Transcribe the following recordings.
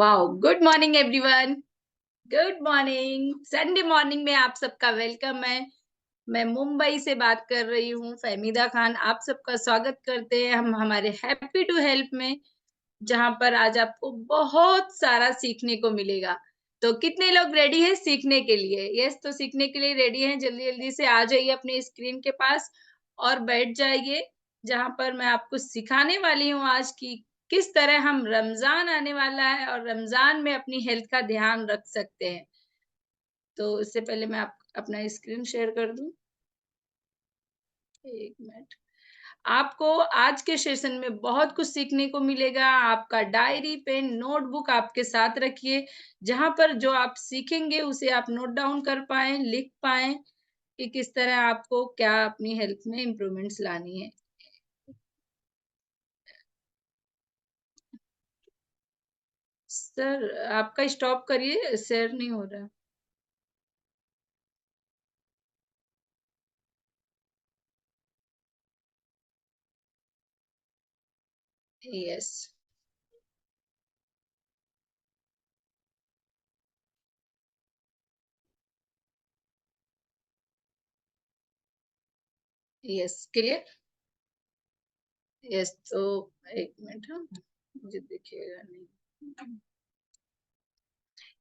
Wow! Good morning everyone. Good morning. Sunday morning में आप सबका वेलकम है। मैं मुंबई से बात कर रही हूँ, फ़हमीदा खान आप सबका स्वागत करते हैं हम हमारे हैप्पी टू हेल्प में, जहाँ पर आज आपको बहुत सारा सीखने को मिलेगा। तो कितने लोग रेडी हैं सीखने के लिए? यस, तो सीखने के लिए रेडी हैं, जल्दी-जल्दी से आ जाइए अपने स्क्रीन के पास और बैठ जाइए, जहाँ पर मैं आपको सिखाने वाली हूँ आज कि किस तरह हम रमज़ान आने वाला है और रमज़ान में अपनी हेल्थ का ध्यान रख सकते हैं। तो इससे पहले मैं आप अपना स्क्रीन शेयर कर दूँ? 1 मिनट। आपको आज के सेशन में बहुत कुछ सीखने को मिलेगा। आपका डायरी, पेन, नोटबुक आपके साथ रखिए, जहाँ पर जो आप सीखेंगे उसे आप नोट डाउन कर पाएँ, लिख पाएँ कि किस तरह आपको क्या अपनी हेल्थ में इम्प्रूवमेंट्स लानी है। सर, आपका स्टॉप करिए, शेयर नहीं हो रहा। Yes, yes, clear? यस, तो 1 मिनट हाँ, मुझे दिखेगा नहीं।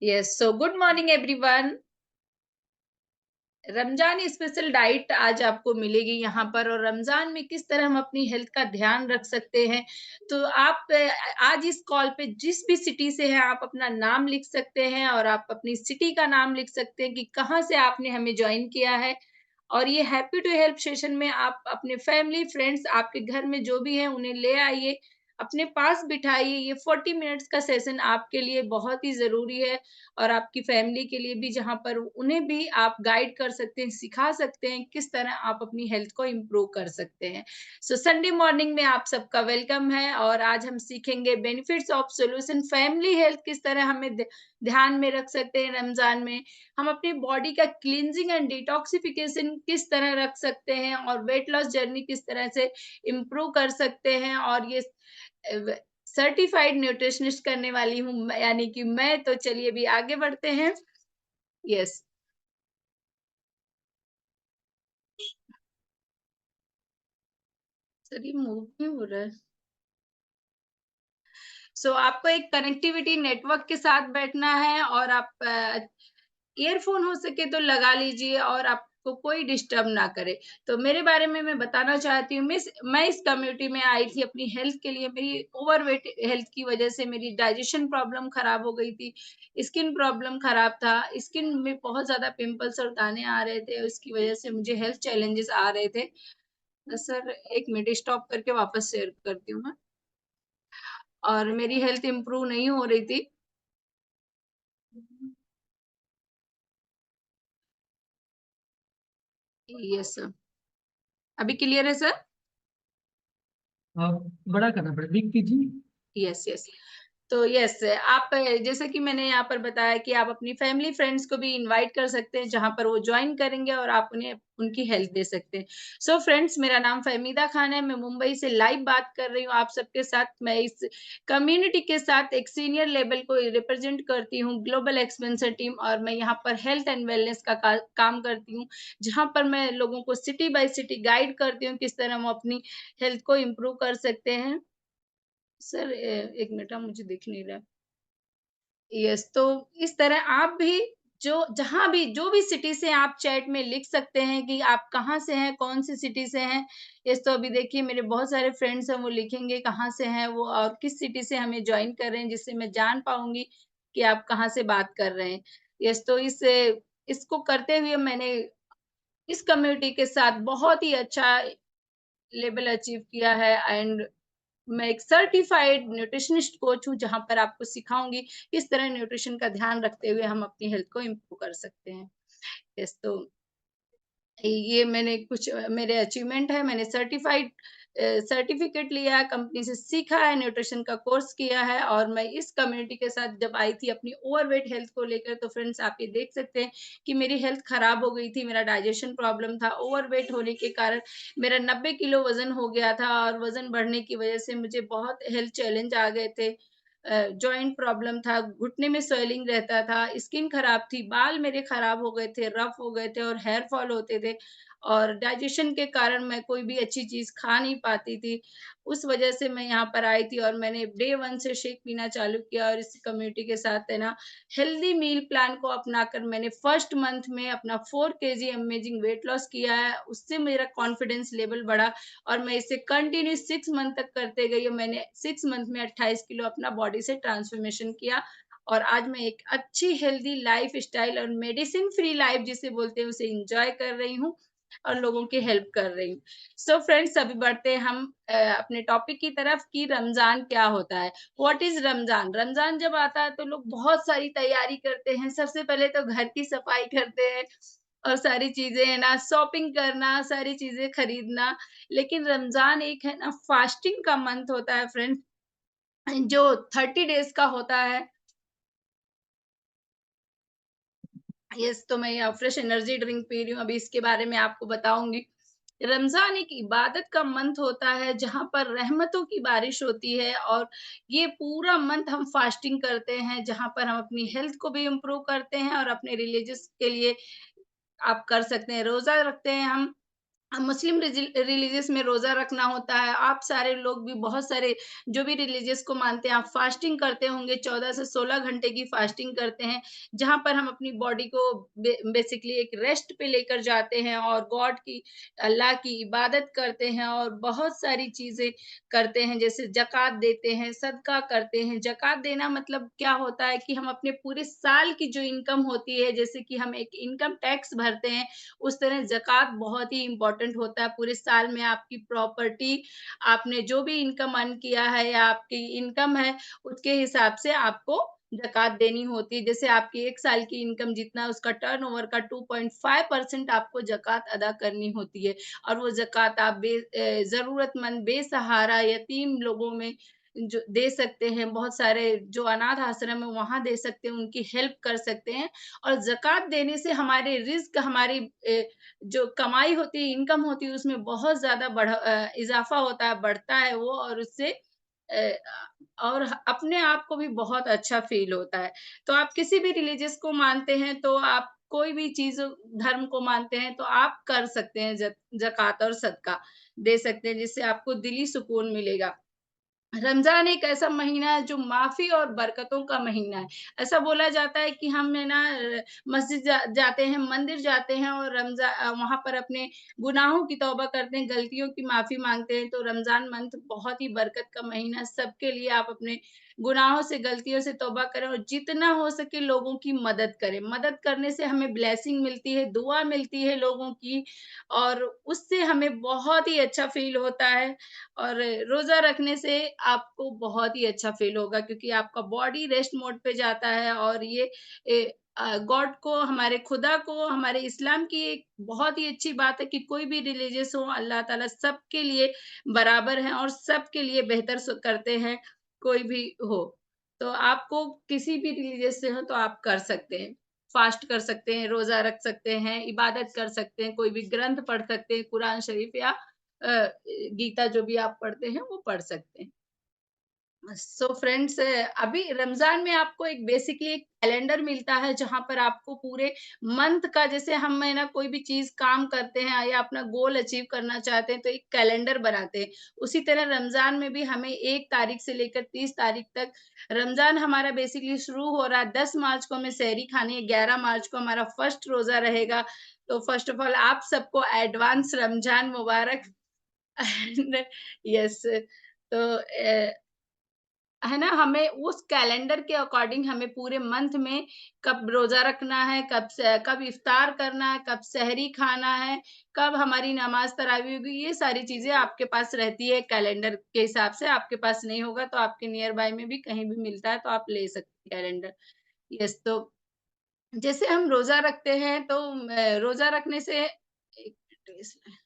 Yes, so good morning everyone. Ramzan special diet आज आपको मिलेगी यहाँ पर और रमजान में किस तरह हम अपनी हेल्थ का ध्यान रख सकते हैं। तो आप आज इस कॉल पे जिस भी सिटी से हैं आप अपना नाम लिख सकते हैं और आप अपनी सिटी का नाम लिख सकते हैं कि कहाँ से आपने हमें ज्वाइन किया है। और ये हैप्पी टू हेल्प सेशन में आप अपने फैमिली फ्रेंड्स आपके घर में जो भी हैं उन्हें ले आइए, अपने पास बिठाइए। ये 40 मिनट्स का सेशन आपके लिए बहुत ही ज़रूरी है और आपकी फैमिली के लिए भी, जहाँ पर उन्हें भी आप गाइड कर सकते हैं, सिखा सकते हैं किस तरह आप अपनी हेल्थ को इम्प्रूव कर सकते हैं। सो संडे मॉर्निंग में आप सबका वेलकम है और आज हम सीखेंगे benefits of solution family health किस तरह हमें ध्यान में रख सकते हैं रमज़ान में। हम अपनी बॉडी का क्लींजिंग एंड डिटॉक्सिफिकेशन किस तरह रख सकते हैं और वेट लॉस जर्नी किस तरह से इम्प्रूव कर सकते हैं। और ये सर्टिफाइड न्यूट्रिशनिस्ट करने वाली हूँ यानी कि मैं। तो चलिए अभी आगे बढ़ते हैं। यस, सर ये मूव नहीं हो रहा है। सो आपको एक कनेक्टिविटी नेटवर्क के साथ बैठना है और आप ईयरफ़ोन हो सके तो लगा लीजिए और आपको कोई डिस्टर्ब ना करे। तो मेरे बारे में मैं बताना चाहती हूँ, मैं इस कम्युनिटी में आई थी अपनी हेल्थ के लिए। मेरी ओवरवेट हेल्थ की वज़ह से मेरी डाइजेशन प्रॉब्लम खराब हो गई थी, स्किन प्रॉब्लम खराब था, स्किन में बहुत ज़्यादा पिंपल्स और दाने आ रहे थे, उसकी वज़ह से मुझे हेल्थ चैलेंजेस आ रहे थे। सर 1 मिनट स्टॉप करके वापस शेयर करती हूँ मैं। और मेरी हेल्थ इम्प्रूव नहीं हो रही थी। Yes sir. अभी क्लियर है सर? आप बड़ा करना पड़ेगा, बिग कीजिए। Yes, yes. तो यस, आप जैसे कि मैंने यहाँ पर बताया कि आप अपनी फैमिली फ्रेंड्स को भी इनवाइट कर सकते हैं, जहाँ पर वो जॉइन करेंगे और आप उन्हें उनकी हेल्प दे सकते हैं। सो फ्रेंड्स, मेरा नाम फ़हमीदा खान है, मैं मुंबई से लाइव बात कर रही हूँ आप सबके साथ। मैं इस कम्युनिटी के साथ एक सीनियर लेवल को रिप्रेज़ेंट करती हूँ, ग्लोबल एक्सपेंसर टीम। और मैं यहाँ पर हेल्थ एंड वेलनेस का काम करती हूँ, जहाँ पर मैं लोगों को सिटी बाय सिटी गाइड करती हूँ, किस तरह हम अपनी हेल्थ को इम्प्रूव कर सकते हैं। सर 1 मिनट हाँ, मुझे दिख नहीं रहा। यस, तो इस तरह आप भी जो जहाँ भी जो भी सिटी से आप चैट में लिख सकते हैं कि आप कहाँ से हैं, कौन-सी सिटी से हैं। यस, तो अभी देखिए मेरे बहुत सारे फ्रेंड्स हैं, वो लिखेंगे कहाँ से हैं वो और किस सिटी से हमें जॉइन कर रहे हैं, जिससे मैं जान पाऊँगी कि आप कहाँ से बात कर रहे हैं। यस, तो इसको करते हुए मैंने इस कम्युनिटी के साथ बहुत ही अच्छा लेवल अचीव किया है। एंड मैं एक सर्टिफाइड न्यूट्रिशनिस्ट कोच हूँ, जहाँ पर आपको सिखाऊँगी किस तरह न्यूट्रिशन का ध्यान रखते हुए हम अपनी हेल्थ को इम्प्रूव कर सकते हैं। यस, तो ये मैंने कुछ मेरे अचीवमेंट है। मैंने सर्टिफिकेट लिया है, कंपनी से सीखा है, न्यूट्रिशन का कोर्स किया है और मैं इस कम्युनिटी के साथ जब आई थी अपनी ओवरवेट हेल्थ को लेकर, तो फ्रेंड्स आप ये देख सकते हैं कि मेरी हेल्थ खराब हो गई थी। मेरा डाइजेशन प्रॉब्लम था, ओवरवेट होने के कारण मेरा 90 किलो वज़न हो गया था और वज़न बढ़ने की वज़ह से मुझे बहुत हेल्थ चैलेंज आ गए थे। जॉइंट प्रॉब्लम था, घुटने में स्वेलिंग रहता था, स्किन खराब थी, बाल मेरे खराब हो गए थे, रफ हो गए थे और हेयर फॉल होते थे और डाइजेशन के कारण मैं कोई भी अच्छी चीज़ खा नहीं पाती थी। उस वजह से मैं यहाँ पर आई थी और मैंने डे 1 से शेक पीना चालू किया और इस कम्युनिटी के साथ है ना हेल्दी मील प्लान को अपनाकर मैंने फर्स्ट मंथ में अपना 4 केजी अमेजिंग वेट लॉस किया है। उससे मेरा कॉन्फिडेंस लेवल बढ़ा और मैं इसे कंटिन्यू 6 मंथ तक करते गई और मैंने 6 मंथ में 28 किलो अपना बॉडी से ट्रांसफॉर्मेशन किया और आज मैं एक अच्छी हेल्दी लाइफ़स्टाइल और मेडिसिन फ्री लाइफ़ जिसे बोलते हैं उसे एन्जॉय कर रही हूँ और लोगों की हेल्प कर रही हूँ। सो फ्रेंड्स अभी बढ़ते हैं हम अपने टॉपिक की तरफ कि रमज़ान क्या होता है? What is Ramzan? रमज़ान जब आता है तो लोग बहुत सारी तैयारी करते हैं। सबसे पहले तो घर की सफाई करते हैं और सारी चीज़ें है ना शॉपिंग करना, सारी चीज़ें खरीदना। लेकिन रमज़ान एक है ना फास्टिंग का मंथ होता है फ्रेंड्स जो 30 डेज़ का होता है। यस, तो मैं यहाँ फ्रेश एनर्जी ड्रिंक पी रही हूँ, अभी इसके बारे में आपको बताऊँगी। रमज़ान एक इबादत का मंथ होता है, जहाँ पर रहमतों की बारिश होती है और ये पूरा मंथ हम फास्टिंग करते हैं, जहाँ पर हम अपनी हेल्थ को भी इम्प्रूव करते हैं और अपने रिलीजियस के लिए आप कर सकते हैं। रोज़ा रखते हैं हम मुस्लिम रिलीजियस में रोज़ा रखना होता है। आप सारे लोग भी बहुत सारे जो भी रिलीजियस को मानते हैं, आप फास्टिंग करते होंगे, 14 से 16 घंटे की फास्टिंग करते हैं, जहाँ पर हम अपनी बॉडी को बेसिकली एक रेस्ट पे लेकर जाते हैं और गॉड की अल्लाह की इबादत करते हैं और बहुत सारी चीज़ें करते हैं, जैसे ज़कात देते हैं, सदका करते हैं। ज़कात देना मतलब क्या होता है कि हम अपने पूरे साल की जो इनकम होती है, जैसे कि हम एक इनकम टैक्स भरते हैं, उस तरह ज़कात बहुत ही इम्पोर्टेंट होता है। पूरे साल में आपकी प्रॉपर्टी, आपने जो भी इनकम अर्न किया है या आपकी इनकम है, उसके हिसाब से आपको ज़कात देनी होती है। जैसे आपकी 1 साल की इनकम जितना है, उसका टर्नओवर का 2.5% आपको ज़कात अदा करनी होती है और वो ज़कात आप ज़रूरतमंद, बेसहारा, यतीम लोगों में जो दे सकते हैं। बहुत सारे जो अनाथ आश्रम है, वहाँ दे सकते हैं, उनकी हेल्प कर सकते हैं और ज़कात देने से हमारे रिज़्क हमारी जो कमाई होती है, इनकम होती है, उसमें बहुत ज़्यादा इज़ाफ़ा होता है, बढ़ता है वो और उससे और अपने आप को भी बहुत अच्छा फ़ील होता है। तो आप किसी भी रिलीजियस को मानते हैं, तो आप कोई भी चीज़ धर्म को मानते हैं, तो आप कर सकते हैं ज़कात और सदका दे सकते हैं, जिससे आपको दिली सुकून मिलेगा। रमज़ान एक ऐसा महीना है जो माफ़ी और बरकतों का महीना है। ऐसा बोला जाता है कि हम है ना मस्जिद जाते हैं, मंदिर जाते हैं और वहाँ पर अपने गुनाहों की तौबा करते हैं, गलतियों की माफ़ी माँगते हैं। तो रमज़ान मंथ बहुत ही बरकत का महीना है, सबके लिए आप अपने गुनाहों से, गलतियों से तौबा करें और जितना हो सके लोगों की मदद करें। मदद करने से हमें ब्लेसिंग मिलती है, दुआ मिलती है लोगों की और उससे हमें बहुत ही अच्छा फ़ील होता है। और रोज़ा रखने से आपको बहुत ही अच्छा फ़ील होगा क्योंकि आपका बॉडी रेस्ट मोड पे जाता है और ये गॉड को, हमारे खुदा को, हमारे इस्लाम की एक बहुत ही अच्छी बात है कि कोई भी रिलीजियस हो, अल्लाह ताला सबके लिए बराबर हैं और सबके लिए बेहतर करते हैं, कोई भी हो। तो आपको किसी भी रिलीजियस से हो तो आप कर सकते हैं। फ़ास्ट कर सकते हैं, रोज़ा रख सकते हैं, इबादत कर सकते हैं, कोई भी ग्रंथ पढ़ सकते हैं, कुरान शरीफ या गीता जो भी आप पढ़ते हैं वो पढ़ सकते हैं। सो फ्रेंड्स अभी रमज़ान में आपको एक बेसिकली एक कैलेंडर मिलता है जहाँ पर आपको पूरे मंथ का जैसे हम है ना कोई भी चीज़ काम करते हैं या अपना गोल अचीव करना चाहते हैं तो एक कैलेंडर बनाते हैं। उसी तरह रमज़ान में भी हमें 1 तारीख से लेकर 30 तारीख तक रमज़ान हमारा बेसिकली शुरू हो रहा है। 10 मार्च को हमें सहरी खानी है, 11 मार्च को हमारा फर्स्ट रोज़ा रहेगा। तो फर्स्ट ऑफ ऑल आप सबको एडवांस रमज़ान मुबारक। यस तो है ना हमें उस कैलेंडर के अकॉर्डिंग हमें पूरे मंथ में कब रोजा रखना है, कब इफ्तार करना है, कब सहरी खाना है, कब हमारी नमाज तरावी होगी, ये सारी चीजें आपके पास रहती है कैलेंडर के हिसाब से। आपके पास नहीं होगा तो आपके नियर बाय में भी कहीं भी मिलता है तो आप ले सकते हैं कैलेंडर। यस तो जैसे हम रोजा रखते हैं तो रोजा रखने से एक मिनट,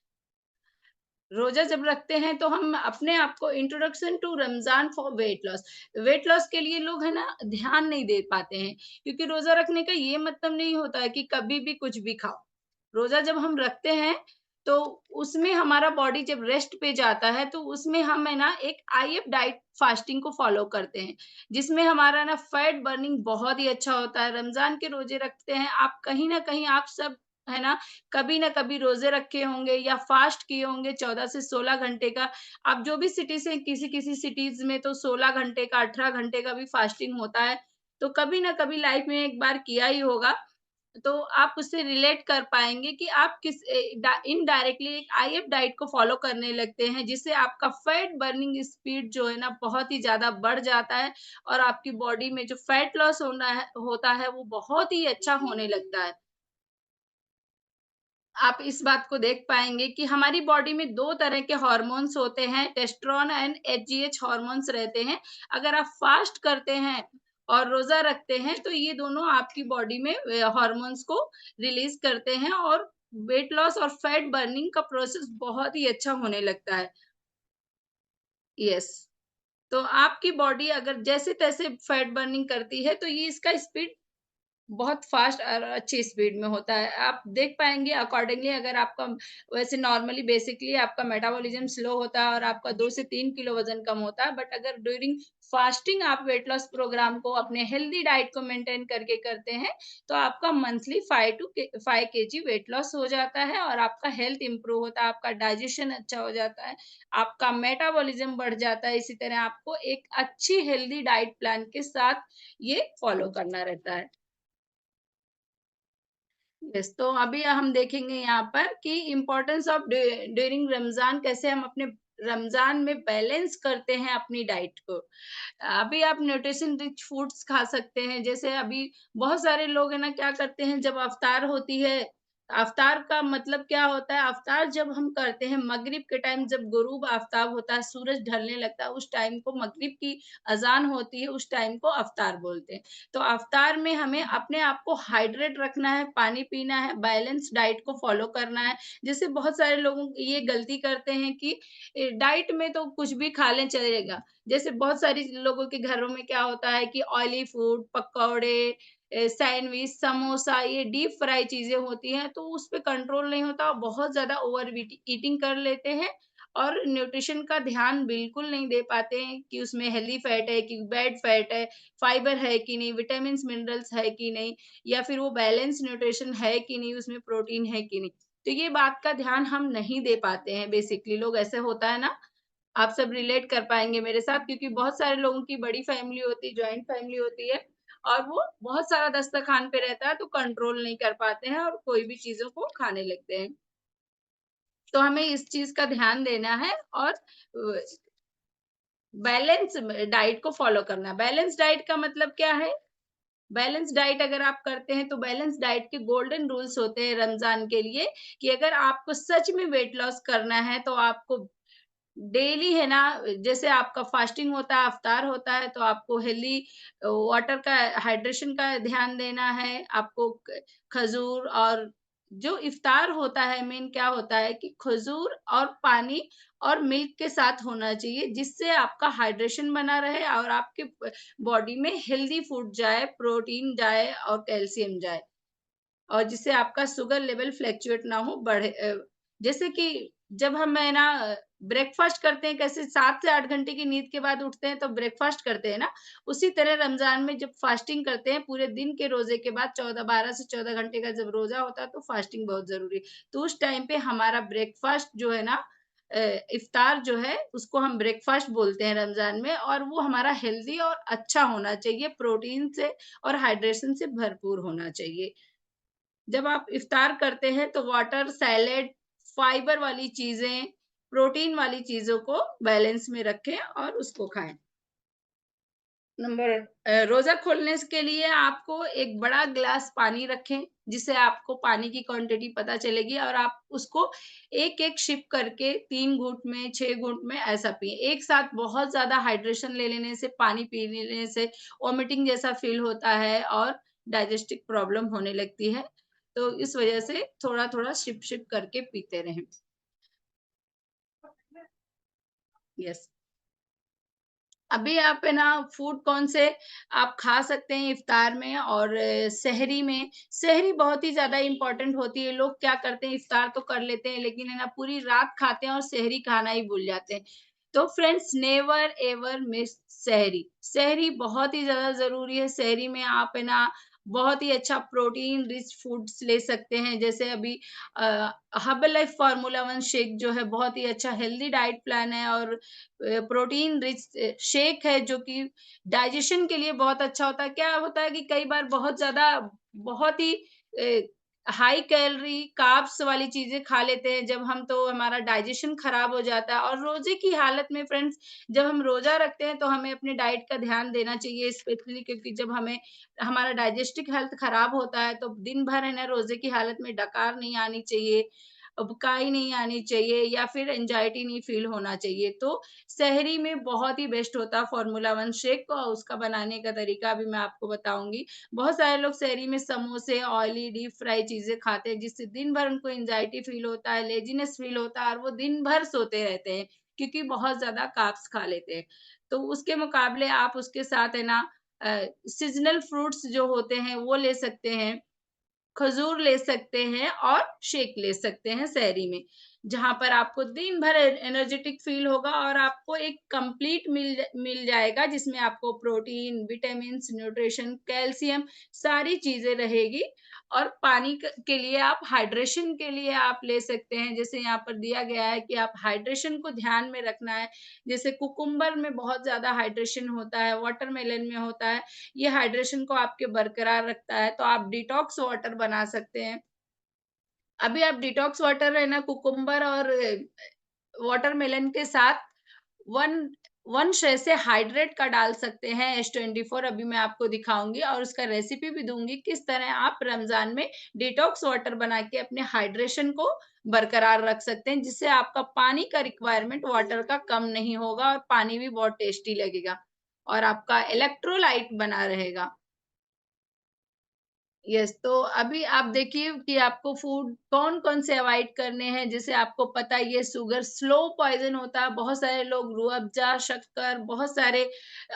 रोज़ा जब रखते हैं तो हम अपने आप को introduction to Ramzan for weight loss के लिए लोग है ना ध्यान नहीं दे पाते हैं क्योंकि रोज़ा रखने का ये मतलब नहीं होता है कि कभी भी कुछ भी खाओ। रोज़ा जब हम रखते हैं तो उसमें हमारा बॉडी जब रेस्ट पे जाता है, तो उसमें हम है ना एक आईएफ डाइट फास्टिंग को फॉलो करते हैं, जिसमें हमारा ना फैट बर्निंग बहुत ही अच्छा होता है। रमज़ान के रोज़े रखते हैं, आप कहीं न कहीं आप सब है ना, कभी न कभी रोज़े रखे होंगे या फास्ट किए होंगे 14 से 16 घंटे का। आप जो भी सिटी से किसी-किसी सिटीज़ में तो 16 घंटे का, 18 घंटे का भी फास्टिंग होता है। तो कभी न कभी लाइफ़ में एक बार किया ही होगा। तो आप उससे रिलेट कर पाएँगे कि आप किस इनडायरेक्टली एक आईएफ डाइट को फ़ॉलो करने लगते हैं, जिससे आपका फैट बर्निंग स्पीड जो है ना बहुत ही ज़्यादा बढ़ जाता है और आपकी बॉडी में जो फैट लॉस होता है वो बहुत ही अच्छा होने लगता है। आप इस बात को देख पाएँगे कि हमारी बॉडी में 2 तरह के हार्मोन्स होते हैं, टेस्टोस्टेरोन एंड एचजीएच हार्मोन्स रहते हैं। अगर आप फास्ट करते हैं और रोज़ा रखते हैं, तो ये दोनों आपकी बॉडी में हार्मोन्स को रिलीज़ करते हैं और वेट लॉस और फैट बर्निंग का प्रोसेस बहुत ही अच्छा होने लगता है। यस। तो आपकी बॉडी अगर जैसे-तैसे फैट बर्निंग करती है, तो ये इसका स्पीड बहुत फ़ास्ट और अच्छी स्पीड में होता है। आप देख पाएँगे अकॉर्डिंगली अगर आपका वैसे नॉर्मली बेसिकली आपका मेटाबॉलिज़्म स्लो होता है और आपका 2 से 3 किलो वज़न कम होता है, बट अगर ड्यूरिंग फास्टिंग आप वेट लॉस प्रोग्राम को अपने हेल्दी डाइट को मेंटेन करके करते हैं, तो आपका मंथली 5 केजी वेट लॉस हो जाता है और आपका हेल्थ इम्प्रूव होता है, आपका डाइजेशन अच्छा हो जाता है, आपका मेटाबॉलिज़्म बढ़ जाता है। इसी तरह आपको एक अच्छी हेल्दी डाइट प्लान के साथ ये फॉलो करना रहता है। यस, तो अभी हम देखेंगे यहाँ पर कि इम्पोर्टेंस ऑफ ड्यूरिंग रमज़ान कैसे हम अपने रमज़ान में बैलेंस करते हैं अपनी डाइट को। अभी आप न्यूट्रिशन रिच फूड्स खा सकते हैं, जैसे अभी बहुत सारे लोग है ना क्या करते हैं जब अफ्तार होती है, अफ्तार का मतलब क्या होता है, अफ्तार जब हम करते हैं मगरिब के टाइम जब गुरूब आफ्ताब होता है, सूरज ढलने लगता है, उस टाइम को मगरिब की अज़ान होती है, उस टाइम को अफ्तार बोलते हैं। तो अफ्तार में हमें अपने आप को हाइड्रेट रखना है, पानी पीना है, बैलेंस डाइट को फ़ॉलो करना है। जैसे बहुत सारे लोगों ये गलती करते हैं कि डाइट में तो कुछ भी खा लें चलेगा। जैसे बहुत सारी लोगों के घरों में क्या होता है कि ऑयली फूड, पकौड़े, सैंडविच, समोसा ये डीप फ्राई चीज़ें होती हैं, तो उस पे कंट्रोल नहीं होता और बहुत ज़्यादा ईटिंग कर लेते हैं और न्यूट्रिशन का ध्यान बिल्कुल नहीं दे पाते हैं कि उसमें हेल्दी फैट है कि बैड फैट है, फाइबर है कि नहीं, विटामिन्स, मिनरल्स है कि नहीं या फिर वो बैलेंस न्यूट्रिशन है कि नहीं, उसमें प्रोटीन है कि नहीं। तो ये बात का ध्यान हम नहीं दे पाते हैं बेसिकली लोग ऐसे होता है ना, आप सब रिलेट कर पाएँगे मेरे साथ क्योंकि बहुत सारे लोगों की बड़ी फैमिली होती है, जॉइंट फैमिली होती है और वो बहुत सारा दस्तरखान पे रहता है तो कंट्रोल नहीं कर पाते हैं और कोई भी चीज़ों को खाने लगते हैं। तो हमें इस चीज़ का ध्यान देना है और बैलेंस डाइट को फ़ॉलो करना है। बैलेंस डाइट का मतलब क्या है? बैलेंस डाइट अगर आप करते हैं तो बैलेंस डाइट के गोल्डन रूल्स होते हैं रमज़ान के लिए कि अगर आपको सच में वेट लॉस करना है तो आपको डेली है ना, जैसे आपका फास्टिंग होता है, अफ्तार होता है, तो आपको हेल्दी वाटर का हाइड्रेशन का ध्यान देना है। आपको खजूर और जो इफ्तार होता है मेन क्या होता है कि खजूर और पानी और मिल्क के साथ होना चाहिए, जिससे आपका हाइड्रेशन बना रहे और आपके बॉडी में हेल्दी फूड जाए, प्रोटीन जाए और कैल्शियम जाए। और जिससे आपका शुगर लेवल फ्लक्चुएट ना हो जैसे कि जब हम है ना ब्रेकफ़ास्ट करते हैं कैसे 7 से 8 घंटे की नींद के बाद उठते हैं तो ब्रेकफ़ास्ट करते हैं ना, उसी तरह रमज़ान में जब फ़ास्टिंग करते हैं पूरे दिन के रोज़े के बाद 12 से 14 घंटे का जब रोज़ा होता है तो फ़ास्टिंग बहुत ज़रूरी है। तो उस टाइम पे हमारा ब्रेकफ़ास्ट जो है ना इफ्तार जो है उसको हम ब्रेकफ़ास्ट बोलते हैं रमज़ान में और वो हमारा हेल्दी और अच्छा होना चाहिए, प्रोटीन से और हाइड्रेशन से भरपूर होना चाहिए। जब आप इफ्तार करते हैं तो वाटर, सैलेड, फाइबर वाली चीज़ें, प्रोटीन वाली चीज़ों को बैलेंस में रखें और उसको खाएँ। रोज़ा खोलने के लिए आपको एक बड़ा ग्लास पानी रखें, जिससे आपको पानी की क्वांटिटी पता चलेगी और आप उसको एक-एक सिप करके 3 घूँट में, 6 घूँट में ऐसा पिएँ। एक साथ बहुत ज़्यादा हाइड्रेशन ले लेने से, पानी पी लेने से वॉमिटिंग जैसा फ़ील होता है और डाइजेस्टिव प्रॉब्लम होने लगती है। तो इस वज़ह से थोड़ा-थोड़ा सिप-सिप करके पीते रहें। यस। अभी आप है ना फूड कौन से आप खा सकते हैं इफ्तार में और सहरी में। सहरी बहुत ही ज़्यादा इम्पोर्टेंट होती है। लोग क्या करते हैं इफ्तार तो कर लेते हैं लेकिन है ना पूरी रात खाते हैं और सहरी खाना ही भूल जाते हैं। तो फ्रेंड्स नेवर एवर मिस सहरी। सहरी बहुत ही ज़्यादा ज़रूरी है। सहरी में आप है ना बहुत ही अच्छा प्रोटीन रिच फूड्स ले सकते हैं। जैसे अभी हर्बल फार्मूला वन शेक जो है बहुत ही अच्छा हेल्दी डाइट प्लान है और प्रोटीन रिच शेक है जो कि डाइजेशन के लिए बहुत अच्छा होता है। क्या होता है कि कई बार बहुत ज़्यादा बहुत ही हाई कैलोरी कार्ब्स वाली चीज़ें खा लेते हैं जब हम तो हमारा डाइजेशन खराब हो जाता है और रोज़े की हालत में फ्रेंड्स जब हम रोज़ा रखते हैं तो हमें अपने डाइट का ध्यान देना चाहिए स्पेशली क्योंकि जब हमें हमारा डाइजेस्टिव हेल्थ खराब होता है तो दिन भर है ना रोज़े की हालत में डकार नहीं आनी चाहिए, उबकाई नहीं आनी चाहिए या फिर एंग्जायटी नहीं फील होना चाहिए। तो सहरी में बहुत ही बेस्ट होता है फ़ॉर्मूला वन शेक और उसका बनाने का तरीका भी मैं आपको बताऊँगी। बहुत सारे लोग सहरी में समोसे, ऑयली डीप फ्राई चीज़ें खाते हैं जिससे दिन भर उनको एंग्जायटी फ़ील होता है, लेज़ीनेस फ़ील होता है और वो दिन भर सोते रहते हैं क्योंकि बहुत ज़्यादा कार्ब्स खा लेते हैं। तो उसके मुकाबले आप उसके साथ है ना सीज़नल फ्रूट्स जो होते हैं वो ले सकते हैं। खजूर ले सकते हैं और शेक ले सकते हैं सहरी में, जहाँ पर आपको दिन भर एनर्जेटिक फ़ील होगा और आपको एक कंप्लीट मिल जाएगा जिसमें आपको प्रोटीन, विटामिन्स, न्यूट्रिशन, कैल्शियम सारी चीज़ें रहेगी और पानी के लिए आप हाइड्रेशन के लिए आप ले सकते हैं। जैसे यहाँ पर दिया गया है कि आप हाइड्रेशन को ध्यान में रखना है। जैसे कुकुम्बर में बहुत ज़्यादा हाइड्रेशन होता है, वाटरमेलन में होता है। ये हाइड्रेशन को आपके बरकरार रखता है, तो आप डिटॉक्स वाटर बना सकते हैं। अभी आप डिटॉक्स वाटर है ना कुकुम्बर और वाटरमेलन के साथ 1 1 शय से हाइड्रेट का डाल सकते हैं H24 अभी मैं आपको दिखाऊँगी और उसका रेसिपी भी दूँगी किस तरह आप रमज़ान में डिटॉक्स वाटर बना के अपने हाइड्रेशन को बरकरार रख सकते हैं, जिससे आपका पानी का रिक्वायरमेंट वाटर का कम नहीं होगा और पानी भी बहुत टेस्टी लगेगा और आपका इलेक्ट्रोलाइट बना रहेगा। यस, तो अभी आप देखिए कि आपको फूड कौन-कौन से अवॉइड करने हैं, जैसे आपको पता ही है शुगर स्लो पॉइज़न होता है, बहुत सारे लोग रूह अफ़ज़ा, शक्कर, बहुत सारे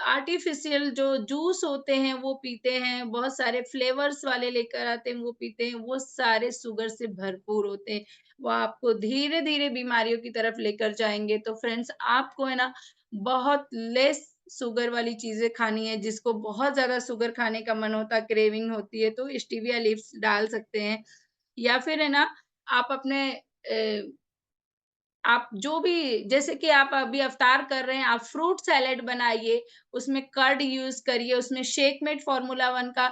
आर्टिफ़िशियल जो जूस होते हैं वो पीते हैं, बहुत सारे फ्लेवर्स वाले लेकर आते हैं वो पीते हैं, वो सारे शुगर से भरपूर होते हैं। वो आपको धीरे-धीरे बीमारियों की तरफ लेकर जाएँगे, तो फ्रेंड्स आपको है ना बहुत लेस शुगर वाली चीज़ें खानी है, जिसको बहुत ज़्यादा शुगर खाने का मन होता है, क्रेविंग होती है, तो स्टीविया लीव्स डाल सकते हैं या फिर है ना, आप अपने आप जो भी जैसे कि आप अभी अफ्तार कर रहे हैं, आप फ्रूट सैलेड बनाइए, उसमें कर्ड यूज़ करिए, उसमें शेकमेट फ़ॉर्मूला वन का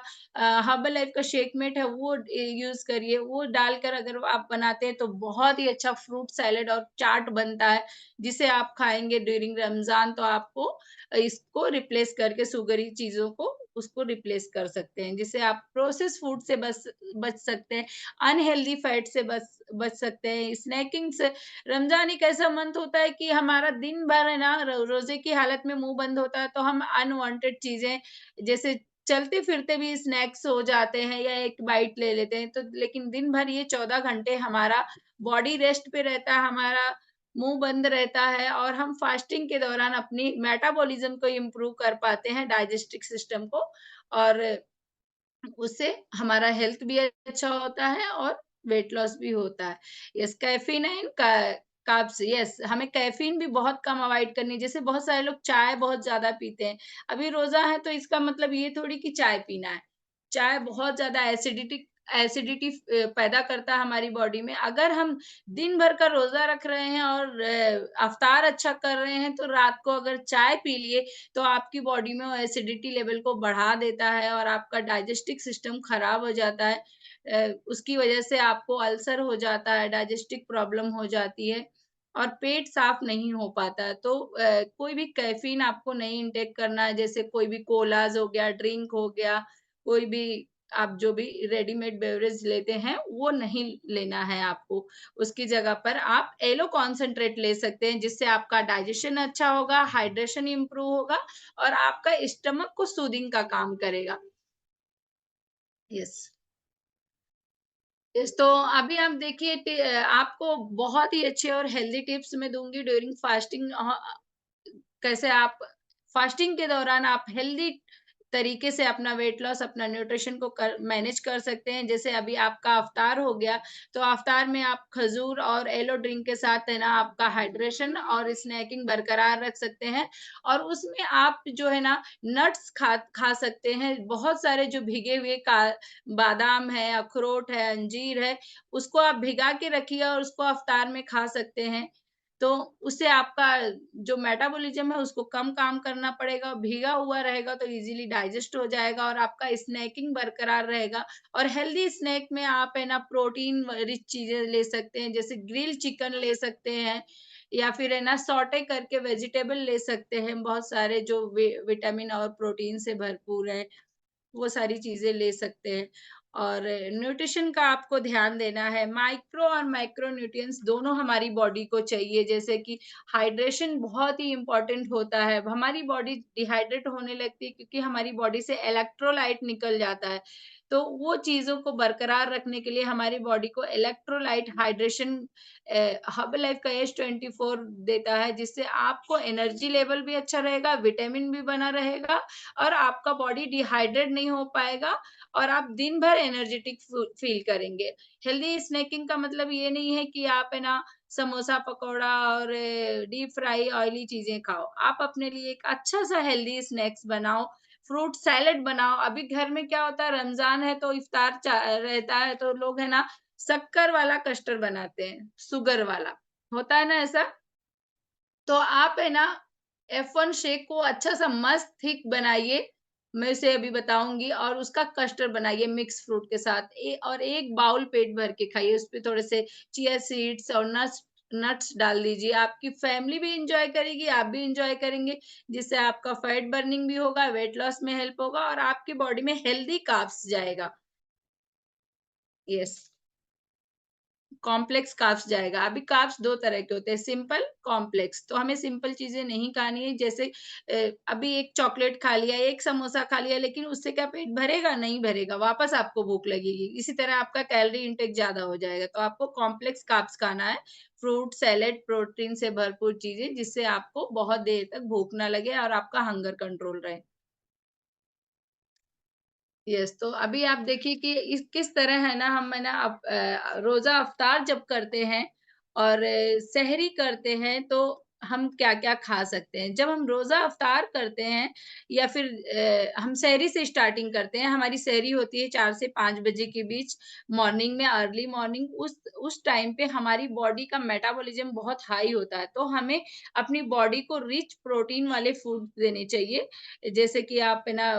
हर्बल लाइफ़ का शेकमेट है, वो यूज़ करिए। वो डालकर अगर आप बनाते हैं, तो बहुत ही अच्छा फ्रूट सैलेड और चाट बनता है, जिसे आप खाएँगे ड्यूरिंग रमज़ान, तो आपको इसको रिप्लेस करके शुगरी चीज़ों को उसको रिप्लेस कर सकते हैं, जिससे आप प्रोसेस्ड फूड से बच सकते हैं, अनहेल्दी फैट से बच सकते हैं, स्नैकिंग से रमज़ान एक ऐसा मंथ होता है कि हमारा दिन भर है ना रोज़े की हालत में मुँह बंद होता है, तो हम अनवांटेड चीज़ें जैसे चलते-फिरते भी स्नैक्स हो जाते हैं या एक बाइट ले लेते हैं, तो लेकिन दिन भर ये 14 घंटे हमारा बॉडी रेस्ट पे रहता है, हमारा मुँह बंद रहता है और हम फास्टिंग के दौरान अपनी मेटाबॉलिज़्म को इम्प्रूव कर पाते हैं, डाइजेस्टिव सिस्टम को और उससे हमारा हेल्थ भी अच्छा होता है और वेट लॉस भी होता है। यस, कैफ़ीन एंड का कार्ब्स यस, हमें कैफ़ीन भी बहुत कम अवॉइड करनी है। जैसे बहुत सारे लोग चाय बहुत ज़्यादा पीते हैं। अभी रोज़ा है तो इसका मतलब ये थोड़ी कि चाय पीना है। चाय बहुत ज़्यादा एसिडिटी पैदा करता है हमारी बॉडी में। अगर हम दिन भर का रोज़ा रख रहे हैं और अफ़्तार अच्छा कर रहे हैं, तो रात को अगर चाय पी लिए तो आपकी बॉडी में वो एसिडिटी लेवल को बढ़ा देता है और आपका डाइजेस्टिव सिस्टम खराब हो जाता है। उसकी वजह से आपको अल्सर हो जाता है, डाइजेस्टिव प्रॉब्लम हो जाती है और पेट साफ नहीं हो पाता है। तो कोई भी कैफ़ीन आपको नहीं इंटेक करना है, जैसे कोई भी कोलाज़ हो गया, ड्रिंक हो गया, कोई भी आप जो भी रेडीमेड बेवरेज लेते हैं, वो नहीं लेना है आपको। उसकी जगह पर आप एलो कॉन्सन्ट्रेट ले सकते हैं, जिससे आपका डाइजेशन अच्छा होगा, हाइड्रेशन इम्प्रूव होगा और आपका स्टमक को सूदिंग का काम करेगा। यस। यस, तो अभी आप देखिए आपको बहुत ही अच्छे और हेल्दी टिप्स मैं दूँगी ड्यूरिंग फास्टिंग कैसे आप फास्टिंग के दौरान आप हेल्दी तरीके से अपना वेट लॉस, अपना न्यूट्रिशन को मैनेज कर सकते हैं। जैसे अभी आपका अफ्तार हो गया, तो अफ्तार में आप खजूर और येलो ड्रिंक के साथ है ना आपका हाइड्रेशन और स्नैकिंग बरकरार रख सकते हैं। और उसमें आप जो है ना नट्स खा खा सकते हैं। बहुत सारे जो भीगे हुए का बादाम है, अखरोट है, अंजीर है, उसको आप भिगा के रखिए और उसको अफ्तार में खा सकते हैं। तो उससे आपका जो मेटाबॉलिज़्म है उसको कम काम करना पड़ेगा, भीगा हुआ रहेगा तो इज़िली डाइजेस्ट हो जाएगा और आपका स्नैकिंग बरकरार रहेगा। और हेल्दी स्नैक में आप है ना प्रोटीन रिच चीज़ें ले सकते हैं, जैसे ग्रिल चिकन ले सकते हैं या फिर है ना सौटे करके वेजिटेबल ले सकते हैं, बहुत सारे जो विटामिन और प्रोटीन से भरपूर हैं। वो सारी चीज़ें ले सकते हैं। और न्यूट्रिशन का आपको ध्यान देना है, माइक्रो और मैक्रो न्यूट्रिएंट्स दोनों हमारी बॉडी को चाहिए, जैसे कि हाइड्रेशन बहुत ही इम्पोर्टेंट होता है। हमारी बॉडी डिहाइड्रेट होने लगती है क्योंकि हमारी बॉडी से इलेक्ट्रोलाइट निकल जाता है। तो वो चीज़ों को बरकरार रखने के लिए हमारी बॉडी को इलेक्ट्रोलाइट हाइड्रेशन हर्बलाइफ का एस24 देता है, जिससे आपको एनर्जी लेवल भी अच्छा रहेगा, विटामिन भी बना रहेगा और आपका बॉडी डिहाइड्रेट नहीं हो पाएगा और आप दिन भर एनर्जेटिक फील करेंगे। हेल्दी स्नैकिंग का मतलब ये नहीं है कि आप है ना समोसा, पकौड़ा और डीप फ्राई ऑयली चीज़ें खाओ। आप अपने लिए एक अच्छा-सा हेल्दी स्नैक्स बनाओ, फ्रूट सैलेड बनाओ। अभी घर में क्या होता है रमज़ान है तो इफ्तार रहता है तो लोग है ना शक्कर वाला कस्टर्ड बनाते हैं, शुगर वाला। होता है ना ऐसा? तो आप है ना F1 शेक को अच्छा-सा मस्त थिक बनाइए, मैं उसे अभी बताऊँगी और उसका कस्टर्ड बनाइए मिक्स फ्रूट के साथ और 1 बाउल पेट भर के खाइए, उसपे थोड़े से चिया सीड्स और नट्स नट्स डाल दीजिए। आपकी फैमिली भी एन्जॉय करेगी, आप भी एन्जॉय करेंगे, जिससे आपका फैट बर्निंग भी होगा, वेट लॉस में हेल्प होगा और आपकी बॉडी में हेल्दी कार्ब्स जाएगा। यस। कॉम्प्लेक्स कार्ब्स जाएगा। अभी कार्ब्स 2 तरह के होते हैं, सिंपल, कॉम्प्लेक्स। तो हमें सिंपल चीज़ें नहीं खानी है जैसे अभी एक चॉकलेट खा लिया, एक समोसा खा लिया लेकिन उससे क्या पेट भरेगा? नहीं भरेगा, वापस आपको भूख लगेगी। इसी तरह आपका कैलोरी इंटेक ज़्यादा हो जाएगा। तो आपको कॉम्प्लेक्स कार्ब्स खाना है, फ्रूट, सैलेड, प्रोटीन से भरपूर चीज़ें जिससे आपको बहुत देर तक भूख ना लगे और आपका हंगर कंट्रोल रहे। यस, तो अभी आप देखिए कि इस किस तरह है ना हम है ना रोज़ा अफ्तार जब करते हैं और सहरी करते हैं तो हम क्या-क्या खा सकते हैं। जब हम रोज़ा अफ्तार करते हैं या फिर हम सहरी से स्टार्टिंग करते हैं, हमारी सहरी होती है 4 से 5 बजे के बीच मॉर्निंग में अर्ली मॉर्निंग उस टाइम पे हमारी बॉडी का मेटाबॉलिज़्म बहुत हाई होता है, तो हमें अपनी बॉडी को रिच प्रोटीन वाले फूड देने चाहिए। जैसे कि आप है ना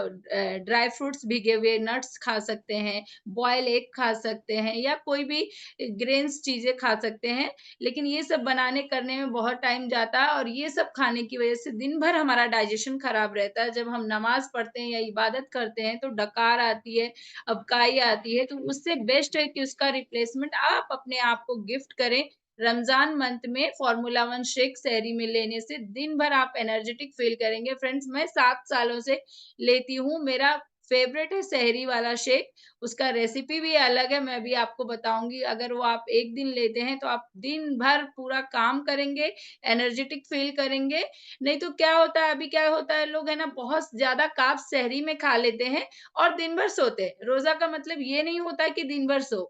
ड्राई फ्रूट्स भीगे हुए नट्स खा सकते हैं, बॉयल एग खा सकते हैं या कोई भी ग्रेन्स चीज़ें खा सकते हैं। लेकिन ये सब बनाने करने में बहुत टाइम जाता है और ये सब खाने की वज़ह से दिन भर हमारा डाइजेशन खराब रहता है। जब हम नमाज़ पढ़ते हैं या इबादत करते हैं तो डकार आती है, अबकाई आती है, तो उससे बेस्ट है कि उसका रिप्लेसमेंट आप अपने आप को गिफ्ट करें। रमज़ान मंथ में फ़ॉर्मूला 1 शेक सहरी में लेने से दिन भर आप एनर्जेटिक फ़ील करेंगे। फ्रेंड्स मैं 7 सालों से लेती हूँ, मेरा फ़ेवरेट है सहरी वाला शेक, उसका रेसिपी भी अलग है, मैं अभी आपको बताऊँगी। अगर वो आप 1 दिन लेते हैं, तो आप दिन भर पूरा काम करेंगे, एनर्जेटिक फ़ील करेंगे। नहीं तो क्या होता है, अभी क्या होता है, लोग है ना बहुत ज़्यादा कार्ब्स सहरी में खा लेते हैं और दिन भर सोते हैं। रोज़ा का मतलब ये नहीं होता है कि दिन भर सो।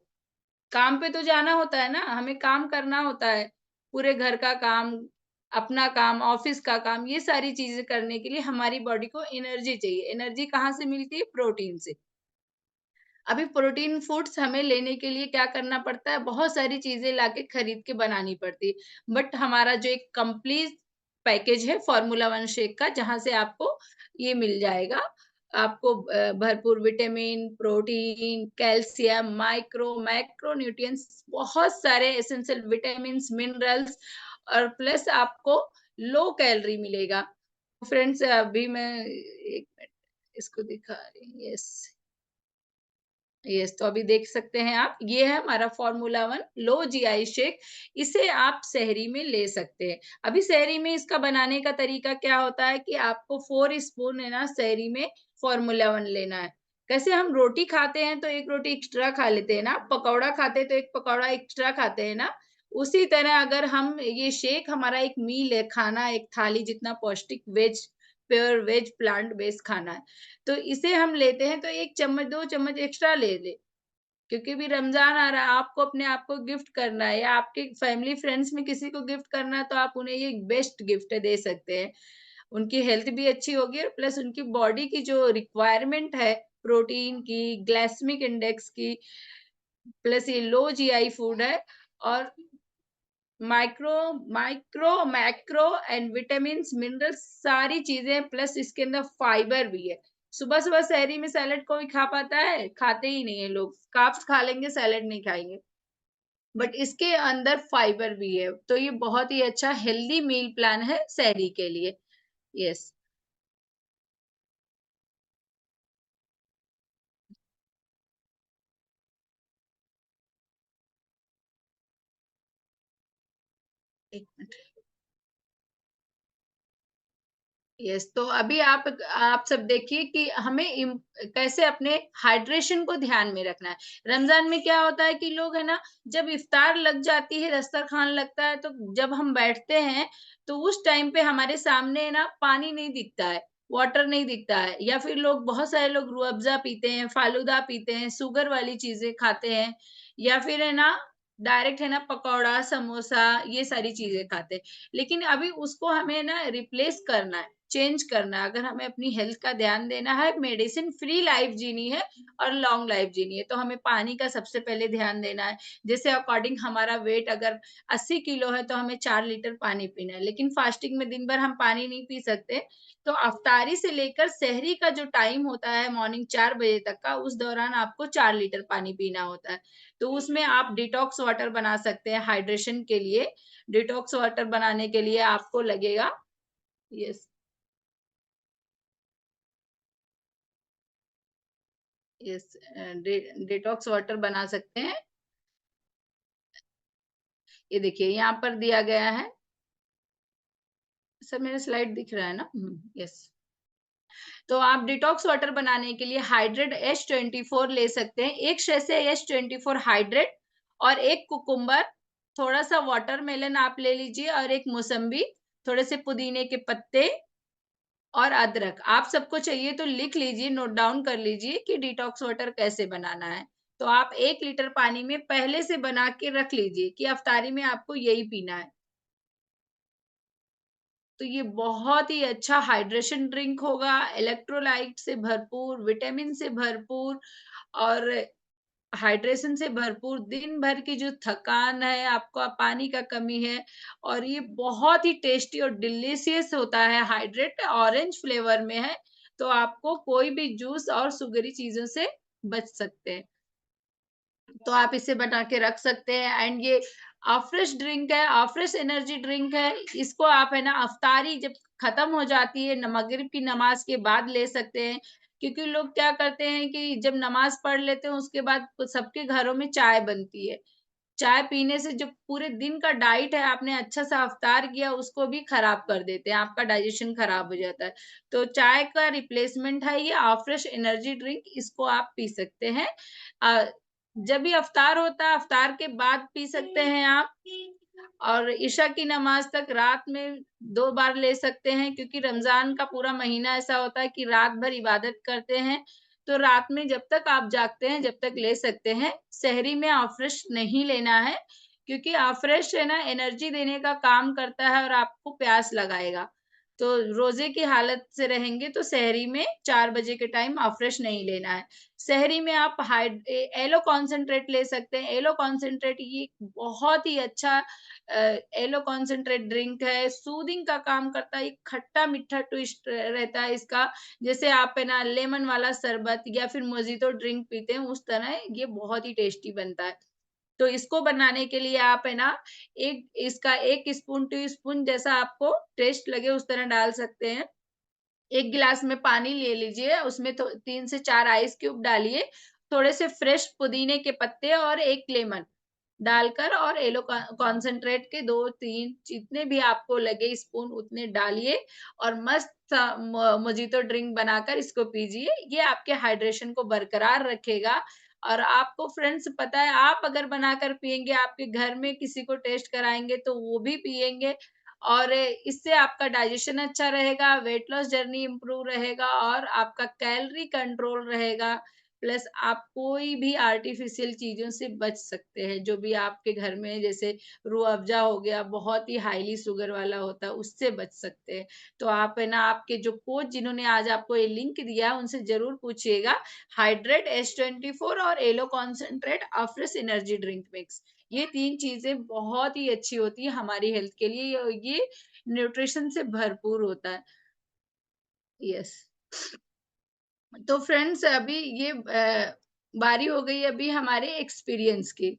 काम पे तो जाना होता है ना, हमें काम करना होता है। पूरे घर का काम, अपना काम, ऑफ़िस का काम, ये सारी चीज़ें करने के लिए हमारी बॉडी को एनर्जी चाहिए। एनर्जी कहाँ से मिलती है? प्रोटीन से। अभी प्रोटीन फूड्स हमें लेने के लिए क्या करना पड़ता है? बहुत सारी चीज़ें लाके खरीद के बनानी पड़ती है। बट हमारा जो एक कंप्लीट पैकेज है फ़ॉर्मूला 1 शेक का, जहाँ से आपको ये मिल जाएगा। आपको भरपूर vitamin, protein, calcium, micro, macro nutrients बहुत सारे एसेंशियल विटामिन्स, मिनरल्स और प्लस आपको लो कैलोरी मिलेगा। फ्रेंड्स अभी मैं 1 मिनट इसको दिखा रही हूँ। यस। यस, तो अभी देख सकते हैं आप, ये है हमारा फ़ॉर्मूला 1 लो जीआई शेक, इसे आप सहरी में ले सकते हैं। अभी सहरी में इसका बनाने का तरीका क्या होता है कि आपको 4 स्पून है ना सहरी में फ़ॉर्मूला 1 लेना है। कैसे हम रोटी खाते हैं तो 1 रोटी एक्स्ट्रा खा लेते हैं ना, पकौड़ा खाते हैं तो 1 पकौड़ा एक्स्ट्रा खाते हैं ना, उसी तरह अगर हम ये शेक हमारा एक मील है, खाना एक थाली जितना पौष्टिक veg pure veg plant based खाना है। तो इसे हम लेते हैं तो 1 चम्मच 2 चम्मच एक्स्ट्रा ले लें। क्योंकि भी रमज़ान आ रहा है, आपको अपने आप को गिफ्ट करना है या आपके फैमिली फ्रेंड्स में किसी को गिफ्ट करना है, तो आप उन्हें ये बेस्ट गिफ्ट दे सकते हैं। उनकी हेल्थ भी अच्छी होगी और प्लस उनकी बॉडी की जो रिक्वायरमेंट है, प्रोटीन की, ग्लाइसेमिक इंडेक्स की, प्लस ये लो जीआई फूड है और micro micro, macro and vitamins, minerals सारी चीज़ें प्लस इसके अंदर फाइबर भी है। सुबह-सुबह सहरी में सैलेड कोई खा पाता है? खाते ही नहीं है लोग। कार्ब्स खा लेंगे, सैलेड नहीं खाएँगे। बट इसके अंदर फाइबर भी है, तो ये बहुत ही अच्छा हेल्दी मील प्लान है सहरी के लिए। Yes, 1 minute. यस, तो अभी आप सब देखिए कि हमें कैसे अपने हाइड्रेशन को ध्यान में रखना है। रमज़ान में क्या होता है कि लोग है ना, जब इफ्तार लग जाती है, दस्तरख़्वान लगता है, तो जब हम बैठते हैं, तो उस टाइम पे हमारे सामने है ना पानी नहीं दिखता है, वाटर नहीं दिखता है या फिर लोग बहुत सारे लोग रूह अफ़ज़ा पीते हैं, फ़ालूदा पीते हैं, शुगर वाली चीज़ें खाते हैं या फिर है ना डायरेक्ट है ना पकौड़ा, समोसा ये सारी चीज़ें खाते हैं। लेकिन अभी उसको हमें ना रिप्लेस करना है, चेंज करना है। अगर हमें अपनी हेल्थ का ध्यान देना है, मेडिसिन फ्री लाइफ जीनी है और लॉन्ग लाइफ जीनी है, तो हमें पानी का सबसे पहले ध्यान देना है। जैसे अकॉर्डिंग हमारा वेट अगर 80 किलो है, तो हमें 4 लीटर पानी पीना है, लेकिन फास्टिंग में दिन भर हम पानी नहीं पी सकते। तो अफ्तारी से लेकर सहरी का जो टाइम होता है मॉर्निंग 4 बजे तक का, उस दौरान आपको 4 लीटर पानी पीना होता है। तो उसमें आप डिटॉक्स वाटर बना सकते हैं हाइड्रेशन के लिए। डिटॉक्स वाटर बनाने के लिए आपको लगेगा यस, यस डिटॉक्स वाटर बना सकते हैं। ये देखिए यहाँ पर दिया गया है। सर मेरा स्लाइड दिख रहा है ना? यस। तो आप डिटॉक्स वाटर बनाने के लिए हाइड्रेट H24 ले सकते हैं। एक सैशे H24 हाइड्रेट और 1 कुकुम्बर, थोड़ा-सा वाटरमेलन आप ले लीजिए और 1 मौसम्बी, थोड़े से पुदीने के पत्ते और अदरक। आप सबको चाहिए तो लिख लीजिए, नोट डाउन कर लीजिए कि डिटॉक्स वाटर कैसे बनाना है। तो आप 1 लीटर पानी में पहले से बना के रख लीजिए कि अफ्तारी में आपको यही पीना है। तो ये बहुत ही अच्छा हाइड्रेशन ड्रिंक होगा, इलेक्ट्रोलाइट से भरपूर, विटामिन से भरपूर और हाइड्रेशन से भरपूर, दिन भर की जो थकान है, आपको पानी का कमी है और ये बहुत ही टेस्टी और डिलीशियस होता है, हाइड्रेट ऑरेंज फ्लेवर में है, तो आपको कोई भी जूस और शुगरी चीज़ों से बच सकते हैं। तो आप इसे बना के रख सकते हैं एंड ये आफ्रेश ड्रिंक है, आफ्रेश एनर्जी ड्रिंक है। इसको आप है ना अफ्तारी जब खत्म हो जाती है मगरिब की नमाज के बाद ले सकते हैं। क्योंकि लोग क्या करते हैं कि जब नमाज पढ़ लेते हैं उसके बाद सबके घरों में चाय बनती है। चाय पीने से जो पूरे दिन का डाइट है आपने अच्छा सा अफ्तार किया उसको भी खराब कर देते हैं, आपका डाइजेशन खराब हो जाता है। तो चाय का रिप्लेसमेंट है ये आफ्रेश एनर्जी ड्रिंक, इसको आप पी सकते हैं। अ, जब भी अफ्तार होता है, अफ्तार के बाद पी सकते हैं आप और इशा की नमाज़ तक रात में 2 बार ले सकते हैं क्योंकि रमज़ान का पूरा महीना ऐसा होता है कि रात भर इबादत करते हैं। तो रात में जब तक आप जागते हैं, जब तक ले सकते हैं। सहरी में अफ्रेश नहीं लेना है क्योंकि अफ्रेश है ना एनर्जी देने का काम करता है और आपको प्यास लगाएगा। तो रोज़े की हालत से रहेंगे तो सहरी में 4 बजे के टाइम अफ्रेश नहीं लेना है। सहरी में आप एलो कॉन्सन्ट्रेट ले सकते हैं। एलो कॉन्सन्ट्रेट ये बहुत ही अच्छा एलो कॉन्सन्ट्रेट ड्रिंक है, सूदिंग का काम करता है, एक खट्टा-मीठा ट्विस्ट रहता है इसका। जैसे आप है ना लेमन वाला शरबत या फिर मोजितो ड्रिंक पीते हैं, उस तरह ये बहुत ही टेस्टी बनता है। तो इसको बनाने के लिए आप है ना, एक इसका 1 स्पून, टी स्पून जैसा आपको टेस्ट लगे उस तरह डाल सकते हैं। 1 गिलास में पानी ले लीजिए, उसमें तो 3 से 4 आइस क्यूब डालिए, थोड़े से फ्रेश पुदीने के पत्ते और 1 लेमन डालकर और एलो कॉन्सन्ट्रेट के 2-3 जितने भी आपको लगे स्पून उतने डालिए और मस्त सा मोजितो ड्रिंक बनाकर इसको पीजिए। ये आपके हाइड्रेशन को बरकरार रखेगा और आपको फ्रेंड्स पता है आप अगर बनाकर पिएँगे, आपके घर में किसी को टेस्ट कराएँगे तो वो भी पिएँगे और इससे आपका डाइजेशन अच्छा रहेगा, वेट लॉस जर्नी इम्प्रूव रहेगा और आपका कैलोरी कंट्रोल रहेगा। प्लस आप कोई भी आर्टिफिशियल चीज़ों से बच सकते हैं, जो भी आपके घर में जैसे रूह अफ़ज़ा हो गया, बहुत ही हाईली शुगर वाला होता है, उससे बच सकते हैं। तो आप है ना, आपके जो कोच जिन्होंने आज आपको ये लिंक दिया, उनसे ज़रूर पूछिएगा। हाइड्रेट, S24 और aloe concentrate afresh energy drink mix. ये 3 चीज़ें बहुत ही अच्छी होती हैं हमारी हेल्थ के लिए। ये न्यूट्रिशन से भरपूर होता है। यस। तो फ्रेंड्स अभी ये बारी हो गई अभी हमारे एक्सपीरियंस की।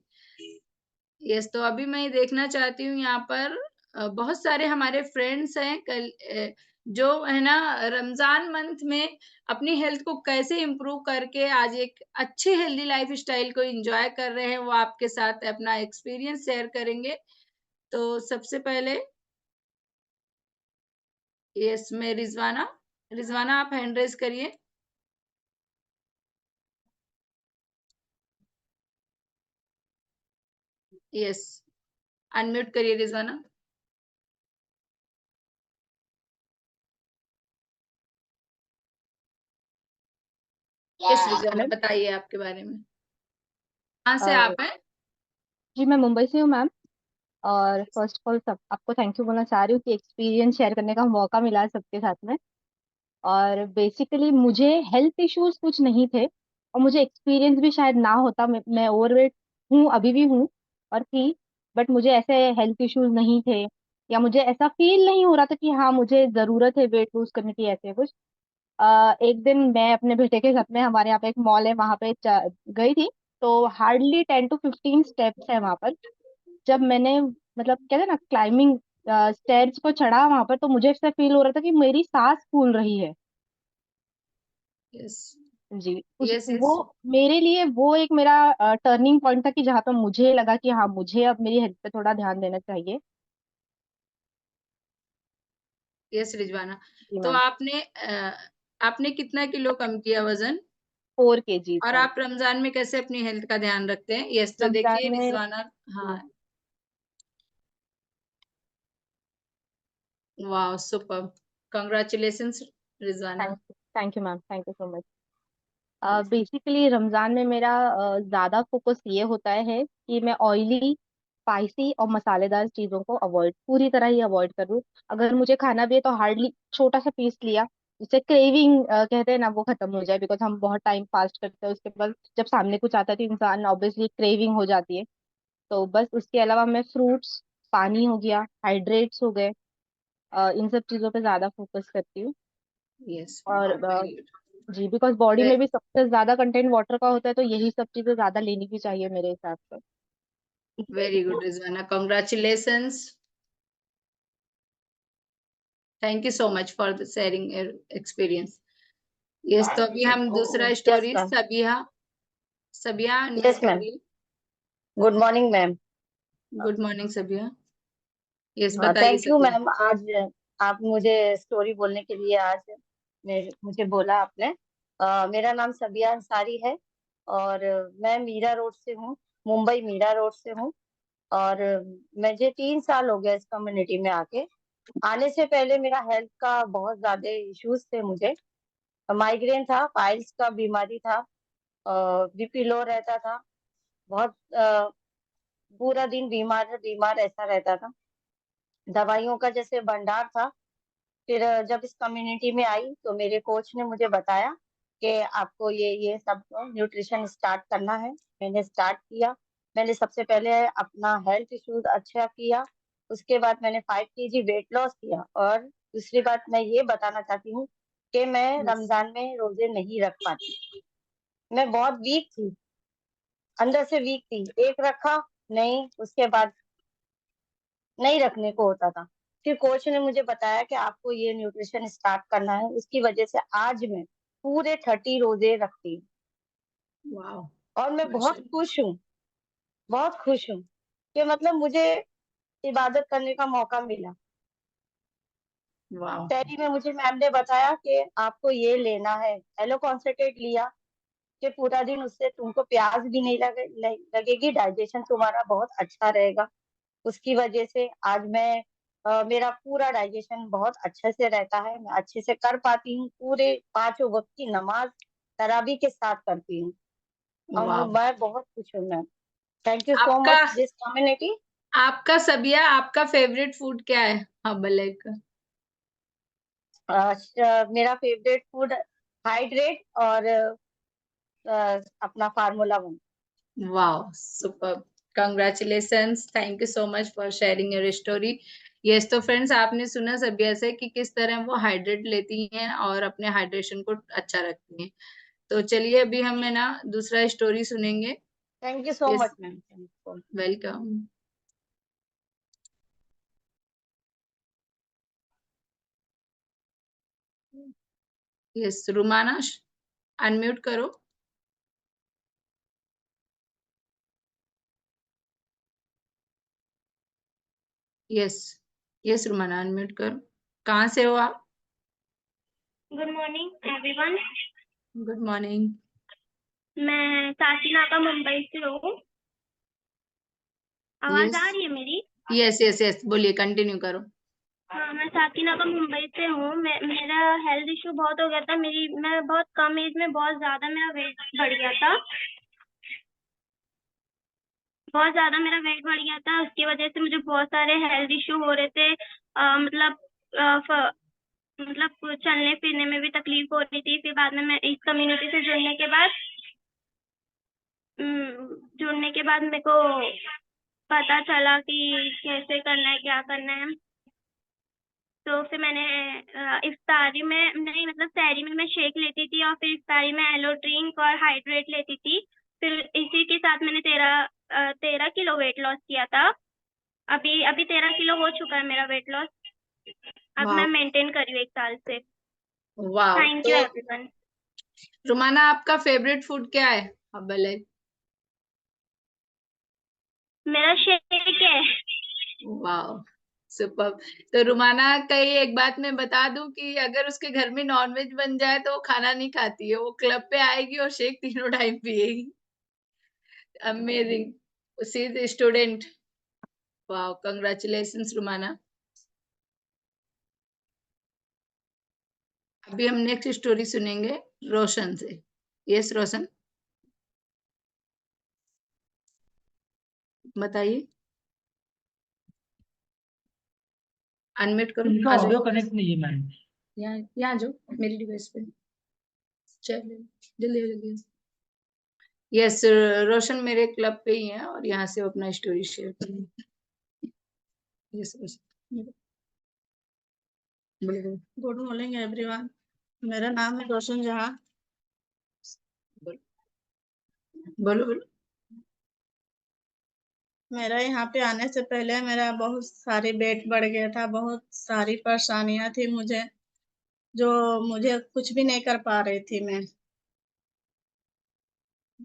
यस, तो अभी मैं ये देखना चाहती हूँ यहाँ पर बहुत सारे हमारे फ्रेंड्स हैं जो है ना रमज़ान मंथ में अपनी हेल्थ को कैसे इम्प्रूव करके आज एक अच्छी हेल्दी लाइफ़स्टाइल को एन्जॉय कर रहे हैं, वो आपके साथ अपना एक्सपीरियंस शेयर करेंगे। तो सबसे पहले यस मैं रिज़वाना, रिज़वाना आप हैंड रेज़ करिए। यस, अनम्यूट करिए रिज़वाना। Yes रिज़वाना hello. बताइए आपके बारे में। कहाँ से अ, आप हैं? जी मैं मुंबई से हूँ मैम। और फर्स्ट ऑफ ऑल सब आपको थैंक यू बोलना चाह रही हूँ कि एक्सपीरियंस शेयर करने का मौका मिला है सबके साथ में। और बेसिकली मुझे हेल्थ इश्यूज कुछ नहीं थे और मुझे एक्सपीरियंस भी शायद ना होता। मैं ओवरवेट हूँ, अभी भी हूँ और थी। बट मुझे ऐसे हेल्थ इश्यूज नहीं थे या मुझे ऐसा फील नहीं हो रहा था कि हाँ मुझे ज़रूरत है वेट लूज करने की, ऐसे कुछ। एक दिन मैं अपने बेटे के साथ में, हमारे यहाँ पे एक मॉल है, वहां पे गई थी। तो हार्डली 10 to 15 स्टेप्स है वहां पर। जब मैंने मतलब कहते हैं ना क्लाइंबिंग स्टेयर्स को चढ़ा वहां पर, तो मुझे ऐसा फील हो रहा था कि मेरी सांस फूल रही है। यस, जी। उस यस, वो यस, मेरे लिए वो एक मेरा टर्निंग पॉइंट था कि जहाँ पे मुझे लगा कि हाँ मुझे अब मेरी हेल्थ पे थोड़ा ध्यान देना चाहिए। यस रिजवाना। जी तो मैम। आपने कितना किलो कम किया वजन? 4 kg और मैम। आप रमजान में कैसे अपनी हेल्थ का ध्यान रखते हैं? यस, तो रमजान देखिए में। रिजवाना। हाँ, जी। वाह superb! Congratulations Rizwana. Thank you ma'am, thank you so much. Yes, basically Ramzan में मेरा ज्यादा फोकस ये होता है कि मैं ऑयली, स्पाइसी और मसालेदार चीजों को अवॉइड, पूरी तरह ही अवॉइड करूँ। अगर मुझे खाना भी है तो हार्डली छोटा सा पीस लिया, जिससे क्रेविंग कहते हैं ना वो खत्म हो जाए। बिकॉज हम बहुत टाइम फास्ट करते हैं, उसके बाद जब सामने कुछ आता है तो इंसान ऑब्वियसली क्रेविंग हो जाती है। तो बस उसके अलावा मैं फ्रूट्स, पानी हो गया, हाइड्रेट्स हो गए, इन सब चीजों पे ज्यादा फोकस करती हूँ। यस, और वेरी जी, बिकॉज बॉडी गुड। में भी सबसे ज्यादा कंटेंट वाटर का होता है, तो यही सब चीजें ज्यादा लेनी भी चाहिए मेरे हिसाब से। Very good Rizwana, congratulations. Thank you so much for the sharing your experience. Yes, तो अभी हम दूसरा yes story ma'am. Sabiya, Sabiya yes unmute ma'am. करिए। Good morning ma'am. Good morning Sabiya. Yes, हाँ, बताइए थैंक यू सबिया। मैम। आज आप मुझे स्टोरी बोलने के लिए आज मुझे बोला आपने। मेरा नाम सबिया अंसारी है और मैं मीरा रोड से हूँ, मुंबई मीरा रोड से हूँ। और मुझे 3 साल हो गया इस कम्युनिटी में आके। आने से पहले मेरा हेल्थ का बहुत ज्यादा इश्यूज थे मुझे। माइग्रेन था, पाइल्स का बीमारी था, बीपी लो रहता था, बहुत पूरा दिन बीमार बीमार ऐसा रहता था। दवाइयों का जैसे भंडार था। फिर जब इस कम्युनिटी में आई तो मेरे कोच ने मुझे बताया कि आपको ये सब न्यूट्रिशन स्टार्ट करना है। मैंने स्टार्ट किया। मैंने सबसे पहले अपना हेल्थ इश्यूज अच्छा किया। उसके बाद मैंने 5 kg वेट लॉस किया। और दूसरी बात मैं ये बताना चाहती हूँ कि मैं यस, रमजान में रोजे नहीं रख पाती। मैं बहुत वीक थी, अंदर से वीक थी। एक रखा नहीं, उसके बाद नहीं रखने को होता था। फिर कोच ने मुझे बताया कि आपको ये न्यूट्रिशन स्टार्ट करना है। उसकी वजह से आज मैं पूरे 30 रोजे रखती हूँ। वाओ! और मैं बहुत माशाल्लाह। खुश हूँ, बहुत खुश हूँ कि मतलब मुझे इबादत करने का मौका मिला। वाओ! पहली में मुझे मैम ने बताया कि आपको ये लेना है, एलो कॉन्सेंट्रेट लिया कि पूरा दिन उससे तुमको प्यास भी नहीं लगेगी, डाइजेशन तुम्हारा बहुत अच्छा रहेगा। उसकी वजह से आज मैं मेरा पूरा डाइजेशन बहुत अच्छे से रहता है, मैं अच्छे से कर पाती हूँ, पूरे 5 वक्त की नमाज तरावी के साथ करती हूँ। और वाह। मैं बहुत खुश हूँ मैम। थैंक यू सो आपका मच दिस कम्युनिटी। आपका सबिया, आपका फेवरेट फूड क्या है हर्बल का? मेरा फेवरेट फूड हाइड्रेट और अपना formula 1। Wow, superb. Congratulations. Thank you so much for sharing your story. Yes, तो फ्रेंड्स आपने सुना सबिया से कि किस तरह वो हाइड्रेट लेती हैं और अपने हाइड्रेशन को अच्छा रखती हैं। तो चलिए अभी हम है ना दूसरा स्टोरी सुनेंगे। Thank you so yes, much ma'am. Welcome. Yes, Rumana unmute करो। यस, यस रुमाना अनम्यूट करो। कहाँ से हो आप? Good morning everyone. Good morning. मैं साकीनाका मुंबई से हूँ। आवाज आ रही है मेरी? यस यस यस, बोलिए, कंटिन्यू करो। हाँ, मैं साकीनाका मुंबई से हूँ। मेरा हेल्थ इशू बहुत हो गया था। मैं बहुत कम एज में बहुत ज्यादा मेरा वेट बढ़ गया था। बहुत ज्यादा मेरा वेट बढ़ गया था, उसकी वजह से मुझे बहुत सारे हेल्थ इशू हो रहे थे। मतलब मतलब चलने फिरने में भी तकलीफ हो रही थी। फिर बाद में मैं इस कम्युनिटी से जुड़ने के बाद मेरे को पता चला कि कैसे करना है, क्या करना है। तो फिर मैंने इफ्तारी में नहीं, मतलब सहरी में मैं शेक लेती थी और फिर इफ्तारी में एलो ड्रिंक और हाइड्रेट लेती थी। फिर इसी के साथ मैंने 13 किलो वेट लॉस किया था। अभी 13 किलो हो चुका है मेरा वेट लॉस। अब मैं मेंटेन कर रही हूँ 1 साल से। वाह। Thank you everyone. रुमाना, आपका फेवरेट फूड क्या है हर्बल? मेरा शेक है। वाह, सुपर। तो रुमाना कई एक बात मैं बता दूं कि अगर उसके घर में नॉनवेज बन जाए तो वो खाना नहीं खाती है, वो क्लब पे आएगी और शेक तीनों टाइम पिएगी। अमेजिंग। She is student. वाह, कंग्रेचुलेशंस रुमाना। अभी हम नेक्स्ट स्टोरी सुनेंगे रोशन से। यस रोशन, बताइए, अनम्यूट करो। इनका आ जाओ, ऑडियो कनेक्ट नहीं है मैम। यहाँ आ जाओ मेरी डिवाइस पे। चलिए, जल्दी जल्दी। यस, रोशन मेरे क्लब पे ही है और यहाँ से वो अपना स्टोरी शेयर करेंगे। यस रोशन, बोलो गुड मॉर्निंग एवरीवन। मेरा नाम है रोशन जहाँ। बोलो बोलो बोलो। मेरा यहाँ पे आने से पहले मेरा बहुत सारी वेट बढ़ गया था, बहुत सारी परेशानियां थी मुझे, जो मुझे कुछ भी नहीं कर पा रही थी।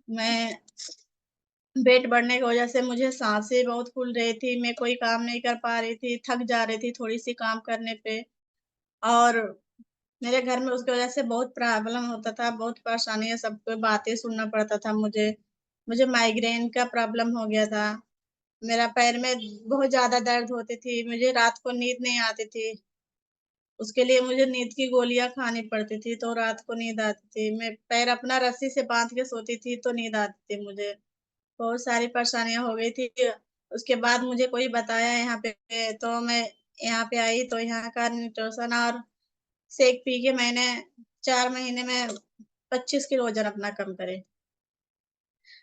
मैं वेट बढ़ने की वजह से मुझे सांसें बहुत फूल रही थी, मैं कोई काम नहीं कर पा रही थी, थक जा रही थी थोड़ी सी काम करने पे। और मेरे घर में उसकी वजह से बहुत प्रॉब्लम होता था, बहुत परेशानियां, सबको बातें सुनना पड़ता था मुझे। मुझे माइग्रेन का प्रॉब्लम हो गया था। मेरा पैर में बहुत ज्यादा दर्द होती थी, मुझे रात को नींद नहीं आती थी। उसके लिए मुझे नींद की गोलियां खानी पड़ती थी, तो रात को नींद आती थी। मैं पैर अपना रस्सी से बांध के सोती थी तो नींद आती थी मुझे। बहुत सारी परेशानियां हो गई थी। उसके बाद मुझे कोई बताया यहाँ पे, तो मैं यहाँ पे आई, तो यहाँ का न्यूट्रिशन और शेक पी के मैंने 4 महीने में 25 किलो वजन अपना कम करे।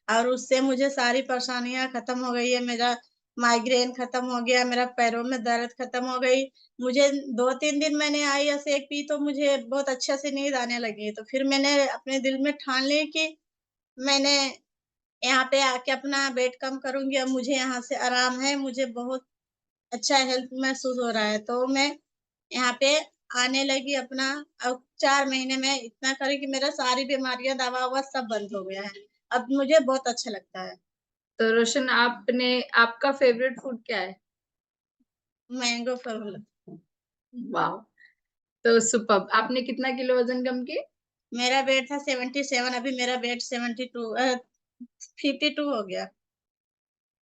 और उससे मुझे सारी परेशानियां खत्म हो गई है। मेरा माइग्रेन खत्म हो गया, मेरा पैरों में दर्द खत्म हो गई। मुझे 2-3 दिन मैंने आई या शेक पी तो मुझे बहुत अच्छा से नींद आने लगी। तो फिर मैंने अपने दिल में ठान ली कि मैंने यहाँ पे आके अपना वेट कम करूंगी। अब मुझे यहाँ से आराम है, मुझे बहुत अच्छा हेल्थ महसूस हो रहा है। तो मैं यहाँ पे आने लगी अपना। अब 4 महीने में इतना करी कि मेरा सारी बीमारियां, दवा ववा सब बंद हो गया है। अब मुझे बहुत अच्छा लगता है। तो रोशन, आपका फेवरेट फूड क्या है? मैंगो फल। वाह, तो सुपर। आपने कितना किलो वजन कम किया? मेरा वेट था 77, अभी मेरा वेट 52 हो गया।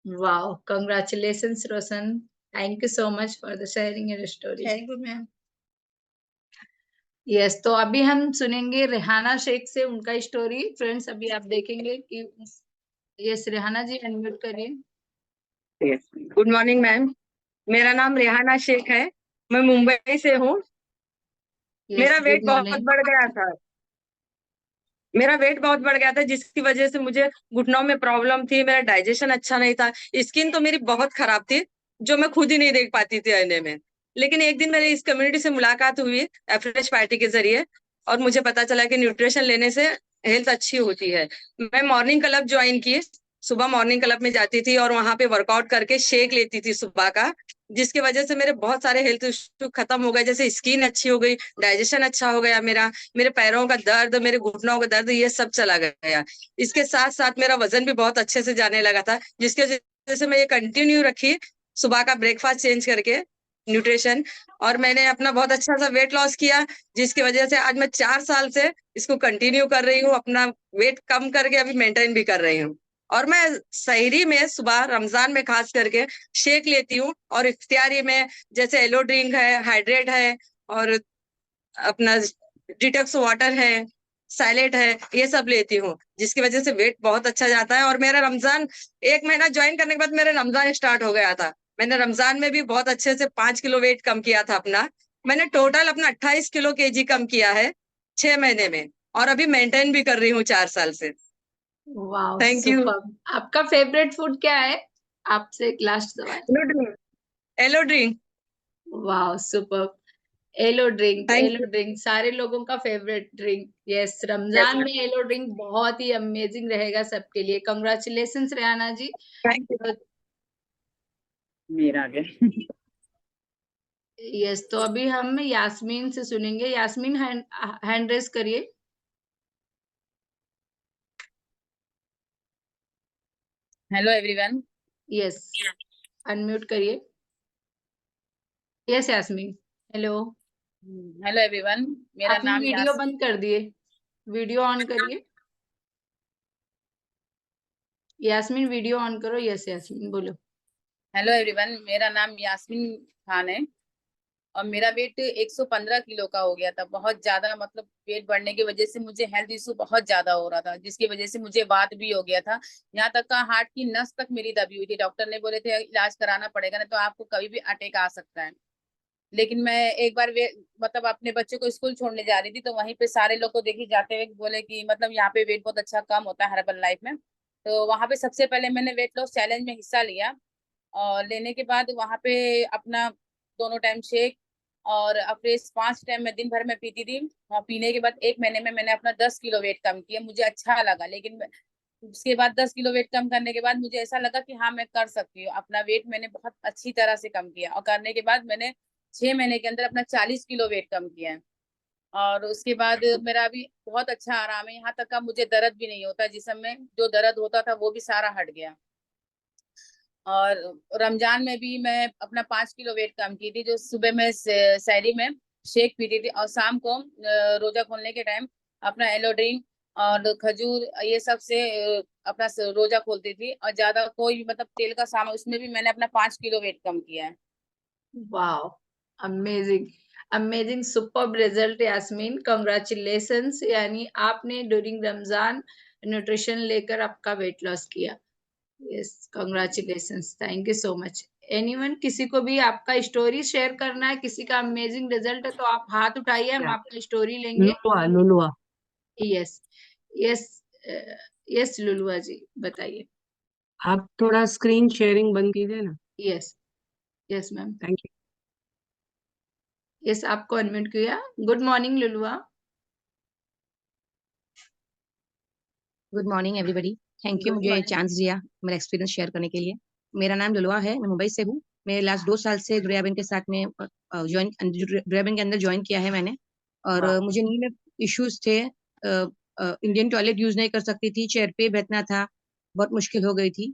वाह, congratulations Roshan. Thank you so much for the sharing your story. Thank you ma'am. Yes, तो अभी हम सुनेंगे रेहाना शेख से उनका स्टोरी। फ्रेंड्स, अभी आप देखेंगे कि यस, रेहाना जी अनम्यूट करिए। गुड मॉर्निंग मैम, मेरा नाम रेहाना शेख है, मैं मुंबई से हूँ। मेरा यस, वेट गुड बहुत मॉर्निंग। बढ़ गया था। मेरा वेट बहुत बढ़ गया था जिसकी वजह से मुझे घुटनों में प्रॉब्लम थी, मेरा डाइजेशन अच्छा नहीं था, स्किन तो मेरी बहुत खराब थी जो मैं खुद ही नहीं देख पाती थी आईने में। लेकिन एक दिन मेरी इस कम्युनिटी से मुलाकात हुई एफ्रेश पार्टी के जरिए और मुझे पता चला कि न्यूट्रिशन लेने से हेल्थ अच्छी होती है। मैं मॉर्निंग क्लब ज्वाइन की, सुबह मॉर्निंग क्लब में जाती थी और वहां पे वर्कआउट करके शेक लेती थी सुबह का, जिसकी वजह से मेरे बहुत सारे हेल्थ इश्यू खत्म हो गए, जैसे स्किन अच्छी हो गई, डाइजेशन अच्छा हो गया मेरा, मेरे पैरों का दर्द, मेरे घुटनों का दर्द, ये सब चला गया। इसके साथ साथ मेरा वजन भी बहुत अच्छे से जाने लगा था, जिसके वजह से मैं ये कंटिन्यू रखी सुबह का ब्रेकफास्ट चेंज करके न्यूट्रिशन, और मैंने अपना बहुत अच्छा सा वेट लॉस किया, जिसकी वजह से आज मैं 4 साल से इसको कंटिन्यू कर रही हूँ, अपना वेट कम करके अभी मेंटेन भी कर रही हूँ। और मैं सहरी में सुबह रमजान में खास करके शेक लेती हूँ, और इफ्तियारी में जैसे येलो ड्रिंक है, हाइड्रेट है, और अपना डिटॉक्स वाटर है, सैलेड है, ये सब लेती हूँ, जिसकी वजह से वेट बहुत अच्छा जाता है। और मेरा रमजान 1 महीना ज्वाइन करने के बाद मेरा रमजान स्टार्ट हो गया था। मैंने रमजान में भी बहुत अच्छे से 5 किलो वेट कम किया था अपना। मैंने टोटल अपना 28 किलो केजी कम किया है 6 महीने में, और अभी मेंटेन भी कर रही हूँ 4 साल से। Wow, thank you. सुपर्ब। आपका फेवरेट फूड क्या है? आपसे एक लास्ट सवाल। Yellow drink. Wow, superb. Yellow thank you. Drink सारे लोगों का फेवरेट ड्रिंक। यस, रमजान में येलो ड्रिंक बहुत ही अमेजिंग रहेगा सबके लिए। Congratulations Rehana ji. Thank you. मेरा आगे। यस, तो अभी हम यास्मीन से सुनेंगे। यास्मीन, हैंड रेस करिए। Hello everyone. यस, अनम्यूट करिए। Yes Yasmin, hello. Hello everyone, मेरा आपने नाम वीडियो बंद कर दिए, वीडियो ऑन करिए। यास्मीन, वीडियो ऑन करो। यस यास्मीन, बोलो। हेलो एवरीवन, मेरा नाम यास्मीन खान है और मेरा वेट 115 किलो का हो गया था। बहुत ज्यादा, मतलब वेट बढ़ने की वजह से मुझे हेल्थ इशू बहुत ज्यादा हो रहा था, जिसकी वजह से मुझे वात भी हो गया था। यहाँ तक का हार्ट की नस तक मेरी दबी हुई थी। डॉक्टर ने बोले थे इलाज कराना पड़ेगा, नहीं तो आपको कभी भी अटैक आ सकता है। लेकिन मैं एक बार मतलब अपने बच्चे को स्कूल छोड़ने जा रही थी, तो वहीं पे सारे लोग को देखी जाते हुए बोले कि मतलब यहाँ पे वेट बहुत अच्छा कम होता है हर्बल लाइफ में। तो वहां पे सबसे पहले मैंने वेट लॉस चैलेंज में हिस्सा लिया, और लेने के बाद वहां पे अपना दोनों टाइम शेक और अफ्रेश 5 टाइम मैं दिन भर में पीती थी। और पीने के बाद 1 महीने में मैंने अपना 10 किलो वेट कम किया। मुझे अच्छा लगा, लेकिन उसके बाद 10 किलो वेट कम करने के बाद मुझे ऐसा लगा कि हाँ मैं कर सकती हूँ। अपना वेट मैंने बहुत अच्छी तरह से कम किया, और करने के बाद मैंने 6 महीने के अंदर अपना 40 किलो वेट कम किया है। और उसके बाद मेरा अभी बहुत अच्छा आराम है। यहाँ तक का मुझे दर्द भी नहीं होता, जिस समय जो दर्द होता था वो भी सारा हट गया। और रमजान में भी मैं अपना 5 किलो वेट कम की थी, जो सुबह में सहरी में शेक पीती थी, और शाम को रोजा खोलने के टाइम अपना येलो ड्रिंक और खजूर ये सब से अपना रोजा खोलती थी। और ज्यादा कोई भी मतलब तेल का सामान, उसमें भी मैंने अपना 5 किलो वेट कम किया है। Wow, amazing, amazing, superb result Yasmin, congratulations. यानी आपने ड्यूरिंग रमजान न्यूट्रिशन लेकर आपका वेट लॉस किया। Yes, congratulations, thank you so much. Anyone, किसी को भी आपका स्टोरी शेयर करना है, किसी का अमेजिंग रिजल्ट है, तो आप हाथ उठाइए, हम आपका स्टोरी लेंगे। Lulua. Yes, yes, yes Lulua ji, बताइए। आप थोड़ा स्क्रीन शेयरिंग बंद कीजिए ना। Yes, yes ma'am. Thank you. Yes, आपको अनम्यूट किया। Good morning Lulua. Good morning everybody. Thank you good मुझे मॉर्निंग। चांस दिया मेरा एक्सपीरियंस शेयर करने के लिए। मेरा नाम लुलुआ है, मैं मुंबई से हूँ। मैं लास्ट 2 साल से दुरिया बैंक के साथ में दुरिया बैंक के अंदर ज्वाइन किया है मैंने। और मुझे नी में इश्यूज थे, इंडियन टॉयलेट यूज नहीं कर सकती थी, चेयर पे बैठना था, बहुत मुश्किल हो गई थी।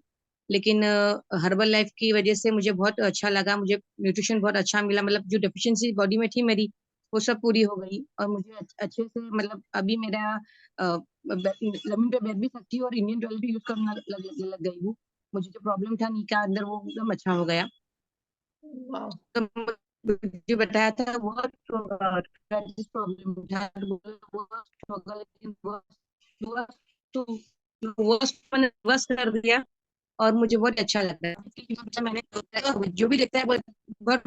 लेकिन हर्बल लाइफ की वजह से मुझे बहुत अच्छा लगा, मुझे न्यूट्रिशन बहुत अच्छा मिला, मतलब जो डेफिशिएंसी बॉडी में थी मेरी वो सब पूरी हो गई। और मुझे अच्छे से, मतलब अभी मेरा जमीन पे बैठ भी सकती हूँ और इंडियन टॉयलेट यूज करना लग गई हूँ। मुझे जो प्रॉब्लम था नी का अंदर वो एकदम अच्छा हो गया। वाओ। तो मुझे बताया था बहुत प्रॉब्लम था, लेकिन मैंने बस कर दिया और मुझे बहुत अच्छा लग रहा है क्योंकि मैंने जो भी देखता है बहुत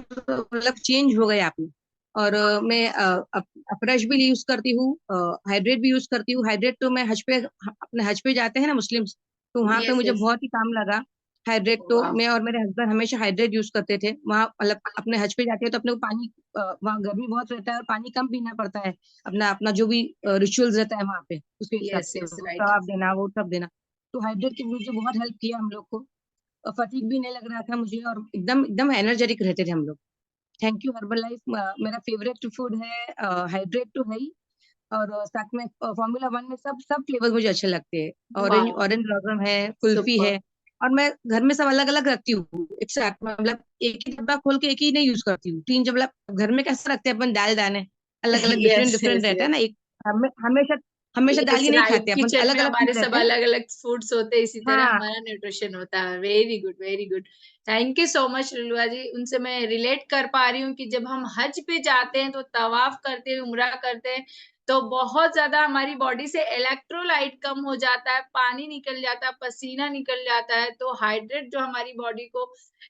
मतलब चेंज हो गया आपने। और मैं अफ्रेश भी यूज करती हूँ, हाइड्रेट भी यूज करती हूँ। हाइड्रेट तो मैं हज पे, अपने हज पे जाते हैं ना मुस्लिम्स, तो वहां पे यस मुझे यस। बहुत ही काम लगा। हाइड्रेट तो वाओ। मैं और मेरे हस्बैंड हमेशा हाइड्रेट यूज करते थे वहाँ, मतलब अपने हज पे जाते हैं तो अपने को पानी, वहाँ गर्मी बहुत रहता है और पानी कम पीना पड़ता है। अपना अपना जो भी रिचुअल्स रहता है वहाँ पे उसके हिसाब यस से, यस, वो राइट। तवाफ देना वो सब देना। तो हाइड्रेट की मुझे बहुत हेल्प किया हम लोग को, और फटीग भी नहीं लग रहा था मुझे, और एकदम एकदम एनर्जेटिक रहते थे हम लोग। Thank you herbal life. मेरा फेवरेट फूड है, हाइड्रेट तो है ही, और साथ में फॉर्मूला वन में सब सब फ्लेवर्स मुझे अच्छे लगते हैं। Orange wow. ऑरेंज ब्लॉसम है, कुल्फी सुपर। है। और मैं घर में सब अलग अलग रखती हूँ एक साथ, मतलब एक ही डब्बा खोल के एक ही नहीं यूज करती हूँ, तीन जब, मतलब घर में कैसा रखते हैं अपन दाल दाने, अलग अलग डिफरेंट यस डिफरेंट यस रहता है यस। ना, एक हमेशा हमेशा दाल यस, ही नहीं राइट, खाते अपन, किचन अलग में अलग हमारे चीज सब रहते हैं। अलग अलग फूड्स होते हैं, इसी तरह हाँ हमारा न्यूट्रिशन होता है। Very good, very good. Thank you so much Lulua ji. उनसे मैं रिलेट कर पा रही हूँ कि जब हम हज पे जाते हैं तो तवाफ करते हैं, उम्रा करते हैं, तो बहुत ज्यादा हमारी बॉडी से इलेक्ट्रोलाइट कम हो जाता है, पानी निकल जाता है, पसीना निकल जाता है। तो हाइड्रेट जो हमारी बॉडी को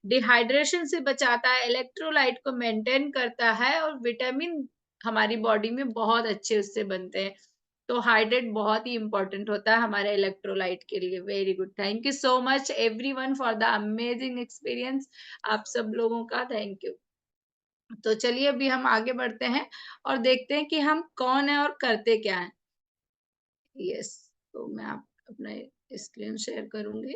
डिहाइड्रेशन से बचाता है, इलेक्ट्रोलाइट को मेंटेन करता है, और विटामिन हमारी बॉडी में बहुत अच्छे उससे बनते हैं। तो हाइड्रेट बहुत ही इंपॉर्टेंट होता है हमारे इलेक्ट्रोलाइट के लिए। Very good, thank you so much everyone for the amazing experience. आप सब लोगों का थैंक यू। तो चलिए अभी हम आगे बढ़ते हैं और देखते हैं कि हम कौन है और करते क्या है। यस, तो मैं आप अपना स्क्रीन शेयर करूंगी।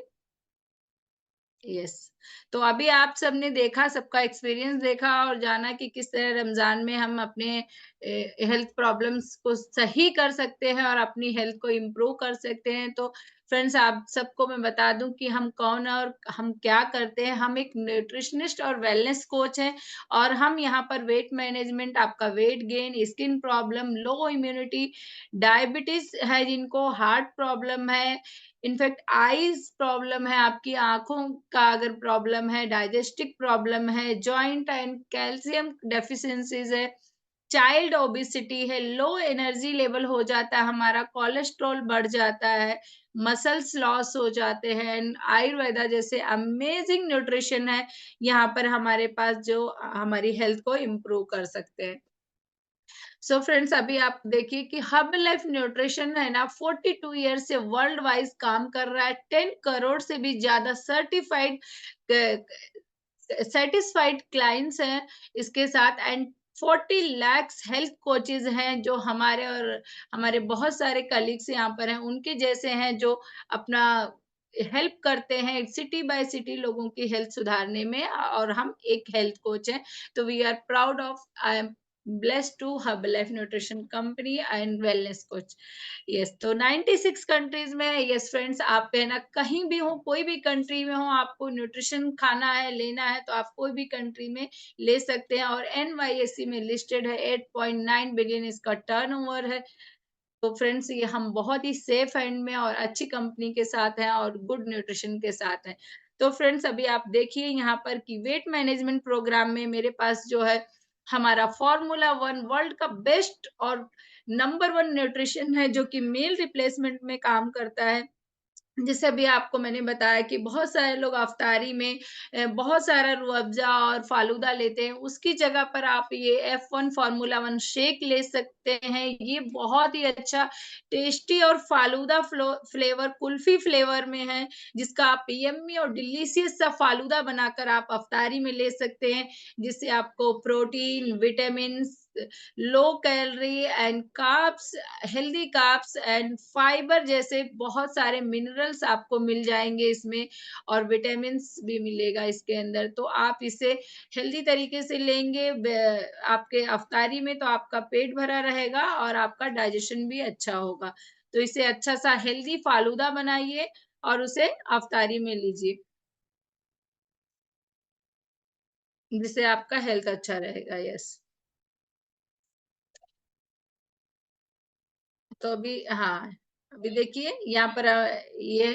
यस, तो अभी आप सबने देखा, सबका एक्सपीरियंस देखा और जाना कि किस तरह रमजान में हम अपने हेल्थ प्रॉब्लम्स को सही कर सकते हैं और अपनी हेल्थ को इम्प्रूव कर सकते हैं। तो फ्रेंड्स, आप सबको मैं बता दूं कि हम कौन है और हम क्या करते हैं। हम एक न्यूट्रिशनिस्ट और वेलनेस कोच हैं, और हम यहाँ पर वेट मैनेजमेंट, आपका वेट गेन, स्किन प्रॉब्लम, लो इम्यूनिटी, डायबिटीज है जिनको, हार्ट प्रॉब्लम है, इनफैक्ट आईज प्रॉब्लम है, आपकी आंखों का अगर प्रॉब्लम है, डाइजेस्टिक प्रॉब्लम है, जॉइंट एंड कैल्शियम डेफिशिएंसीज है, चाइल्ड ओबेसिटी है, लो एनर्जी लेवल हो जाता है हमारा, कोलेस्ट्रॉल बढ़ जाता है, मसल्स लॉस हो जाते हैं, आयुर्वेदा जैसे अमेजिंग न्यूट्रिशन है यहाँ पर हमारे पास, जो हमारी हेल्थ को इम्प्रूव कर सकते हैं। सो फ्रेंड्स, अभी आप देखिए कि हब लाइफ न्यूट्रिशन है ना, 42 ईयर से वर्ल्ड वाइज काम कर रहा है। 10 करोड़ से भी ज्यादा सर्टिफाइड सेटिस्फाइड क्लाइंट्स हैं इसके साथ, एंड 40 lakhs हेल्थ कोचेज हैं जो हमारे, और हमारे बहुत सारे कलीग्स यहाँ पर हैं, उनके जैसे हैं जो अपना हेल्प करते हैं सिटी बाय सिटी लोगों की हेल्थ सुधारने में, और हम एक हेल्थ कोच हैं। तो we are proud of, I am blessed to Herbalife Nutrition Company and Wellness Coach। Yes, तो 96 कंट्रीज में, यस फ्रेंड्स, आप है ना कहीं भी हो, कोई भी कंट्री में हो, आपको न्यूट्रिशन खाना है, लेना है, तो आप कोई भी कंट्री में ले सकते हैं। और NYSE में लिस्टेड है, 8.9 बिलियन इसका टर्नओवर है। तो फ्रेंड्स, ये हम बहुत ही सेफ हैंड में और अच्छी कंपनी के साथ हैं और गुड न्यूट्रिशन के साथ हैं। तो फ्रेंड्स, अभी आप देखिए यहाँ पर कि वेट मैनेजमेंट प्रोग्राम में मेरे पास जो है हमारा फॉर्मूला वन, वर्ल्ड का बेस्ट और नंबर वन न्यूट्रिशन है, जो कि मील रिप्लेसमेंट में काम करता है। जैसे अभी आपको मैंने बताया कि बहुत सारे लोग अफ्तारी में बहुत सारा रूह अफ़ज़ा और फालूदा लेते हैं, उसकी जगह पर आप ये F1 फार्मूला 1 शेक ले सकते हैं। ये बहुत ही अच्छा टेस्टी और फालूदा फ्लेवर, कुल्फी फ्लेवर में है, जिसका आप यम्मी और डिलीशियस सा फालूदा बनाकर आप अफ्तारी में ले सकते हैं, जिससे आपको protein, vitamins, low calorie and carbs, healthy carbs and fibre जैसे बहुत सारे मिनरल्स आपको मिल जाएंगे इसमें, और विटामिन्स भी मिलेगा इसके अंदर। तो आप इसे हेल्दी तरीके से लेंगे आपके अफ्तारी में, तो आपका पेट भरा रहेगा और आपका डाइजेशन भी अच्छा होगा। तो इसे अच्छा सा हेल्दी फालूदा बनाइए और उसे अफ्तारी में लीजिए, जिससे आपका हेल्थ अच्छा रहेगा। यस, तो अभी हाँ, अभी देखिए यहाँ पर ये,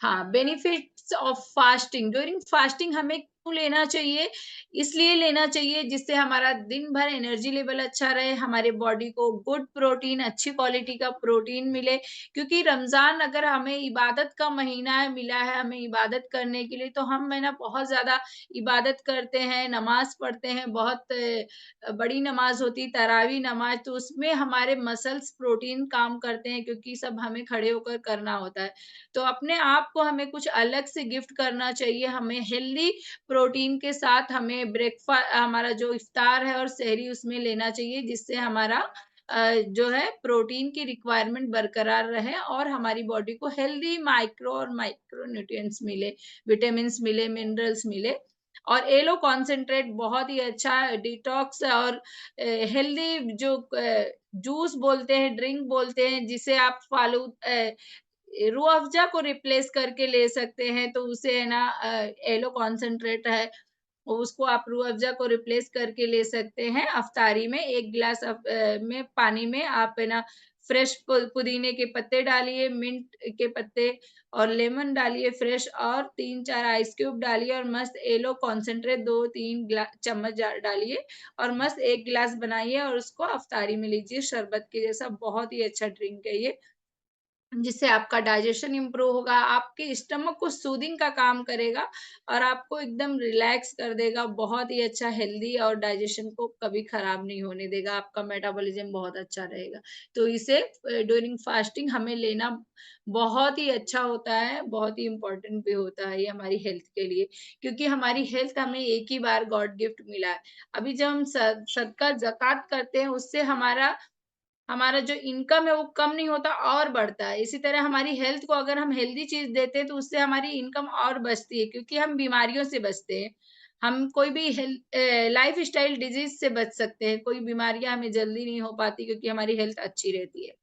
हाँ, benefits of fasting. During fasting हमें लेना चाहिए, इसलिए लेना चाहिए जिससे हमारा दिन भर एनर्जी लेवल अच्छा रहे, हमारे बॉडी को गुड प्रोटीन, अच्छी क्वालिटी का प्रोटीन मिले। क्योंकि रमज़ान अगर हमें इबादत का महीना है, मिला है हमें इबादत करने के लिए, तो हम है ना बहुत ज़्यादा इबादत करते हैं, नमाज़ पढ़ते हैं, बहुत बड़ी नमाज़ होती तरावी नमाज़, तो उसमें हमारे मसल्स प्रोटीन काम करते हैं क्योंकि सब हमें खड़े होकर करना होता है। तो अपने आप को हमें कुछ अलग से गिफ्ट करना चाहिए, हमें हेल्दी प्रोटीन के साथ हमें हमारा जो इफ्तार है और सहरी उसमें लेना चाहिए, जिससे हमारा जो है प्रोटीन की रिक्वायरमेंट बरकरार रहे और हमारी बॉडी को हेल्दी माइक्रो न्यूट्रिएंट्स मिले, विटामिन्स मिले, मिनरल्स मिले। और एलो कॉन्सेंट्रेट बहुत ही अच्छा डिटॉक्स और हेल्दी जो जूस बोलते हैं, ड्रिंक बोलते हैं, जिसे आप रूह अफ़ज़ा को रिप्लेस करके ले सकते हैं, तो उसे है ना एलो कॉन्सेंट्रेट है, उसको आप रूह अफ़ज़ा को रिप्लेस करके ले सकते हैं। अफ़्तारी में 1 गिलास में पानी में आप है ना फ्रेश पुदीने के पत्ते डालिए, मिंट के पत्ते और लेमन डालिए फ्रेश, और 3-4 आइस क्यूब डालिए और मस्त एलो कॉन्सेंट्रेट 2-3 चम्मच डालिए और मस्त 1 गिलास बनाइए और उसको अफ़्तारी में लीजिए शरबत के जैसा। बहुत ही अच्छा ड्रिंक है ये, जिससे आपका डाइजेशन इम्प्रूव होगा, आपके स्टमक को सूदिंग का काम करेगा और आपको एकदम रिलैक्स कर देगा। बहुत ही अच्छा हेल्दी और डाइजेशन को कभी खराब नहीं होने देगा, आपका मेटाबॉलिज्म बहुत अच्छा रहेगा। तो इसे ड्यूरिंग फास्टिंग हमें लेना बहुत ही अच्छा होता है, बहुत ही इम्पोर्टेंट भी होता है ये हमारी हेल्थ के लिए, क्योंकि हमारी हेल्थ हमें एक ही बार गॉड गिफ्ट मिला है। अभी जब हम सदका ज़कात करते हैं, उससे हमारा हमारा जो इनकम है वो कम नहीं होता और बढ़ता है। इसी तरह हमारी हेल्थ को अगर हम हेल्दी चीज़ देते हैं तो उससे हमारी इनकम और बचती है, क्योंकि हम बीमारियों से बचते हैं। हम कोई भी लाइफ़स्टाइल डिज़ीज़ से बच सकते हैं, कोई बीमारियाँ हमें जल्दी नहीं हो पाती क्योंकि हमारी हेल्थ अच्छी रहती है,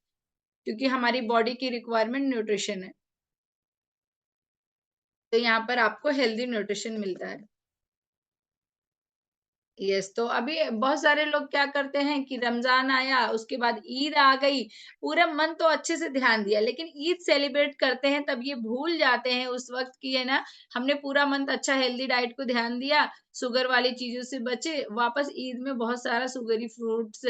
क्योंकि हमारी बॉडी की रिक्वायरमेंट न्यूट्रिशन है। तो यहाँ पर आपको हेल्दी न्यूट्रिशन मिलता है। यस, तो अभी बहुत सारे लोग क्या करते हैं कि रमज़ान आया, उसके बाद ईद आ गई, पूरा मन तो अच्छे से ध्यान दिया, लेकिन ईद सेलिब्रेट करते हैं तब ये भूल जाते हैं उस वक़्त कि है ना, हमने पूरा मंथ अच्छा हेल्दी डाइट को ध्यान दिया, शुगर वाली चीज़ों से बचे, वापस ईद में बहुत सारा शुगरी फ्रूट्स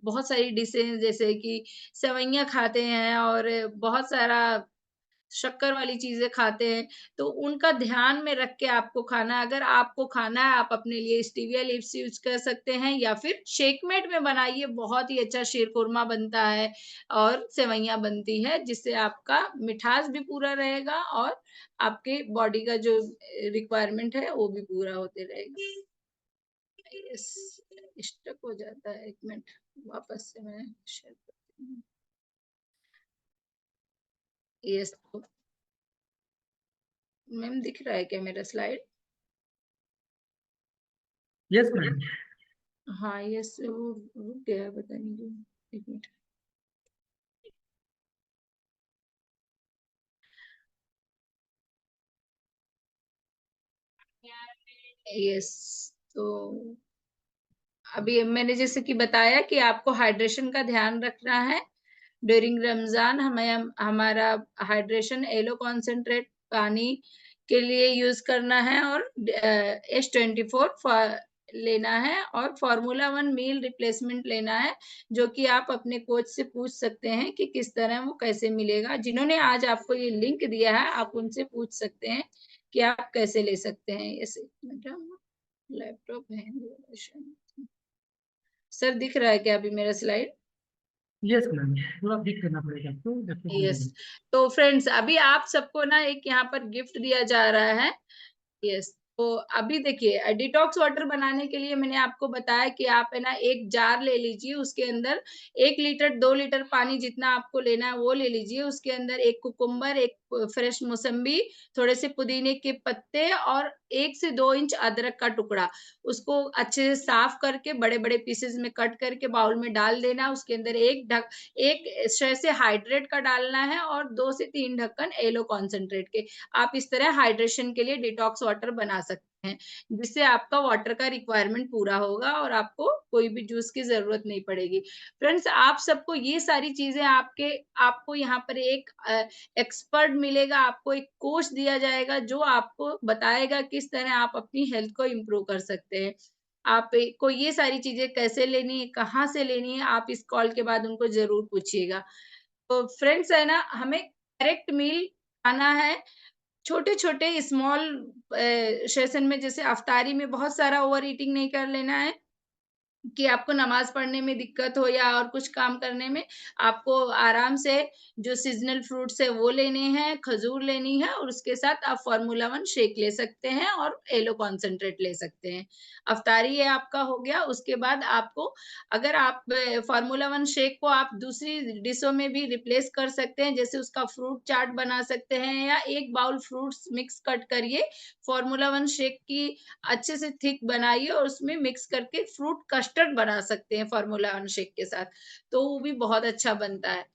बहुत सारी डिशेज़ जैसे कि सेवइयाँ खाते हैं और बहुत सारा शक्कर वाली चीज़ें खाते हैं, तो उनका ध्यान में रख के आपको खाना है। अगर आपको खाना है, आप अपने लिए स्टीविया लीव्स यूज़ कर सकते हैं या फिर शेकमेट में बनाइए, बहुत ही अच्छा शीरकुरमा बनता है और सेवइयाँ बनती है, जिससे आपका मिठास भी पूरा रहेगा और आपके बॉडी का जो रिक्वायरमेंट है, वो भी पूरा होते रहेगा। यस, स्टक हो जाता है, 1 मिनट, वापस से मैं शेयर करती हूँ। यस, तो मैम दिख रहा है क्या मेरा स्लाइड? Yes ma'am. हाँ, यस, वो रुक गया, पता नहीं क्यों। 1 मिनट। यस, तो अभी मैंने जैसे कि बताया कि आपको हाइड्रेशन का ध्यान रखना है। ड्यूरिंग रमज़ान हमारा हाइड्रेशन एलो कॉन्सेंट्रेट पानी के लिए यूज़ करना है और S24 लेना है और फ़ॉर्मूला 1 मील रिप्लेसमेंट लेना है, जो कि आप अपने कोच से पूछ सकते हैं कि किस तरह वो कैसे मिलेगा। जिन्होंने आज आपको ये लिंक दिया है, आप उनसे पूछ सकते हैं कि आप कैसे ले सकते हैं। ऐसे मैडम लैपटॉप है, सर दिख रहा है क्या अभी मेरा स्लाइड? यस मैम, थोड़ा पिक करना पड़ेगा आपको जब तक यस, तो फ्रेंड्स अभी आप सबको ना एक यहाँ पर गिफ्ट दिया जा रहा है। यस, तो अभी देखिए डिटॉक्स वाटर बनाने के लिए मैंने आपको बताया कि आप है ना एक जार ले लीजिए, उसके अंदर 1 लीटर 2 लीटर पानी जितना आपको लेना है वो ले लीजिए। उसके अंदर 1 कुकुम्बर, 1 फ्रेश मौसम्बी, थोड़े से पुदीने के पत्ते और 1 से 2 इंच अदरक का टुकड़ा। उसको अच्छे से साफ करके बड़े-बड़े पीसेज़ में कट करके बाउल में डाल देना। उसके अंदर 1 शय से हाइड्रेट का डालना है और 2 से 3 ढक्कन एलो कॉन्सेंट्रेट के। आप इस तरह हाइड्रेशन के लिए डिटॉक्स वाटर बना सकते हैं। हैं, जिससे आपका वाटर का रिक्वायरमेंट पूरा होगा और आपको कोई भी जूस की ज़रूरत नहीं पड़ेगी। फ्रेंड्स, आप सबको ये सारी चीज़ें आपको यहाँ पर एक एक्सपर्ट मिलेगा, आपको एक कोच दिया जाएगा जो आपको बताएगा किस तरह आप अपनी हेल्थ को इम्प्रूव कर सकते हैं। को ये सारी चीज़ें कैसे लेनी है, कहाँ से लेनी है, आप इस कॉल के बाद उनको ज़रूर पूछिएगा। तो फ्रेंड्स है ना, हमें करेक्ट मील खाना है, छोटे-छोटे स्मॉल सेशन में, जैसे अफ्तारी में बहुत सारा ओवर ईटिंग नहीं कर लेना है कि आपको नमाज़ पढ़ने में दिक्कत हो या और कुछ काम करने में। आपको आराम से जो सीज़नल फ्रूट्स है वो लेने हैं, खजूर लेनी है और उसके साथ आप फ़ॉर्मूला 1 शेक ले सकते हैं और येलो कॉन्सन्ट्रेट ले सकते हैं। अफ्तारी ये आपका हो गया, उसके बाद आपको, अगर आप फ़ॉर्मूला 1 शेक को आप दूसरी डिशों में भी रिप्लेस कर सकते हैं, जैसे उसका फ्रूट चाट बना सकते हैं या 1 बाउल फ्रूट्स मिक्स कट करिए, फ़ॉर्मूला 1 शेक की अच्छे से थिक बनाइए और उसमें मिक्स करके फ्रूट कस्टर्ड बना सकते हैं फ़ॉर्मूला 1 शेक के साथ, तो वो भी बहुत अच्छा बनता है।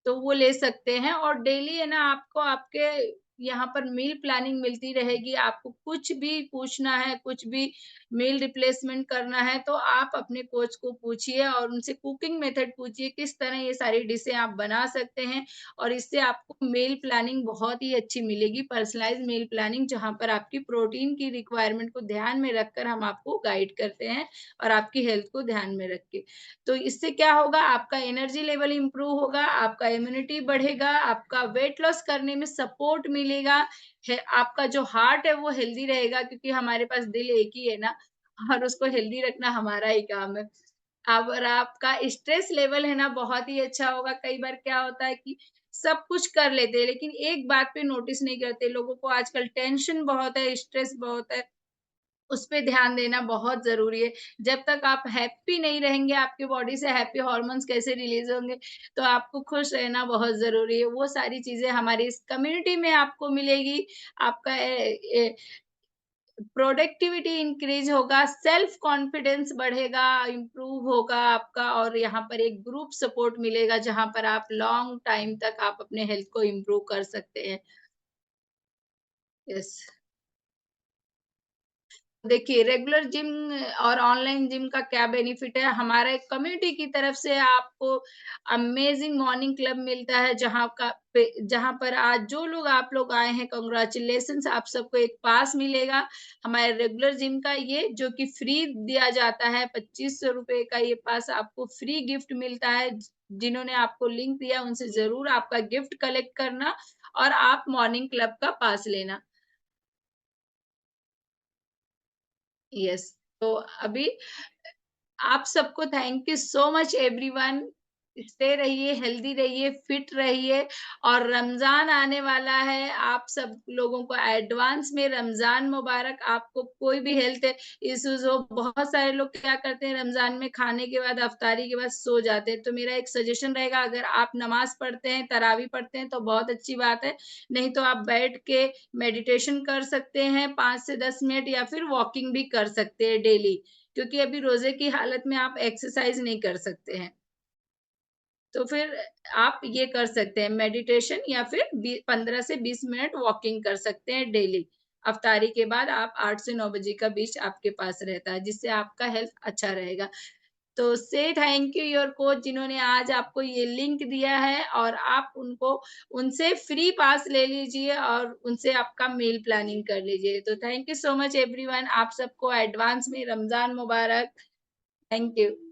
तो वो ले सकते हैं और डेली है ना, आपको आपके यहाँ पर मील प्लानिंग मिलती रहेगी। आपको कुछ भी पूछना है, कुछ भी मील रिप्लेसमेंट करना है, तो आप अपने कोच को पूछिए और उनसे कुकिंग मेथड पूछिए, किस तरह ये सारी डिशें आप बना सकते हैं और इससे आपको मील प्लानिंग बहुत ही अच्छी मिलेगी, पर्सनलाइज़ मील प्लानिंग, जहाँ पर आपकी प्रोटीन की रिक्वायरमेंट को ध्यान में रखकर हम आपको गाइड करते हैं और आपकी हेल्थ को ध्यान में रख के। तो इससे क्या होगा, आपका एनर्जी लेवल इम्प्रूव होगा, आपका इम्यूनिटी बढ़ेगा, आपका वेट लॉस करने में सपोर्ट मिलेगा, आपका जो हार्ट है वो हेल्दी रहेगा, क्योंकि हमारे पास दिल एक ही है ना और उसको हेल्दी रखना हमारा ही काम है। और आपका स्ट्रेस लेवल है ना बहुत ही अच्छा होगा। कई बार क्या होता है कि सब कुछ कर लेते हैं, लेकिन एक बात पे नोटिस नहीं करते। लोगों को आजकल टेंशन बहुत है, स्ट्रेस बहुत है, उस पे ध्यान देना बहुत ज़रूरी है। जब तक आप हैप्पी नहीं रहेंगे, आपकी बॉडी से हैप्पी हार्मोन्स कैसे रिलीज़ होंगे? तो आपको खुश रहना बहुत ज़रूरी है। वो सारी चीज़ें हमारी इस कम्युनिटी में आपको मिलेगी। आपका प्रोडक्टिविटी इंक्रीज़ होगा, सेल्फ कॉन्फिडेंस बढ़ेगा, इम्प्रूव होगा आपका, और यहाँ पर एक ग्रुप सपोर्ट मिलेगा, जहाँ पर आप लॉन्ग टाइम तक आप अपने हेल्थ को इम्प्रूव कर सकते हैं। यस। देखिए, रेगुलर जिम और ऑनलाइन जिम का क्या बेनिफिट है, हमारे कम्युनिटी की तरफ से आपको अमेजिंग मॉर्निंग क्लब मिलता है, जहाँ पर आज जो लोग आप लोग आए हैं, कांग्रेचुलेशंस, आप सबको एक पास मिलेगा हमारे रेगुलर जिम का, ये जो कि फ्री दिया जाता है। 2500 रुपए का ये पास आपको फ्री गिफ्ट मिलता है। जिन्होंने आपको लिंक दिया उनसे ज़रूर आपका गिफ्ट कलेक्ट करना और आप मॉर्निंग क्लब का पास लेना। यस। तो अभी आप सबको thank you so much everyone. Stay रहिए, हेल्दी रहिए, फिट रहिए, और रमज़ान आने वाला है। आप सब लोगों को एडवांस में रमज़ान मुबारक। आपको कोई भी हेल्थ इश्यूज़ हो, बहुत सारे लोग क्या करते हैं, रमज़ान में खाने के बाद, इफ्तारी के बाद सो जाते हैं। तो मेरा एक सजेशन रहेगा, अगर आप नमाज़ पढ़ते हैं, तरावी पढ़ते हैं तो बहुत अच्छी बात है। नहीं तो आप बैठ के मेडिटेशन कर सकते हैं 5 से 10 मिनट, या फिर वॉकिंग भी कर सकते हैं डेली। क्योंकि अभी रोज़े की हालत में आप एक्सरसाइज़ नहीं कर सकते हैं। तो फिर आप ये कर सकते हैं, मेडिटेशन, या फिर 15 से 20 मिनट वॉकिंग कर सकते हैं डेली। इफ्तारी के बाद आप 8 से 9 बजे का बीच आपके पास रहता है, जिससे आपका हेल्थ अच्छा रहेगा। तो से थैंक यू योर कोच, जिन्होंने आज आपको ये लिंक दिया है, और आप उनसे फ्री पास ले लीजिए और उनसे आपका मील प्लानिंग कर लीजिए। तो thank you so much everyone. आप सबको एडवांस में रमज़ान मुबारक। Thank you.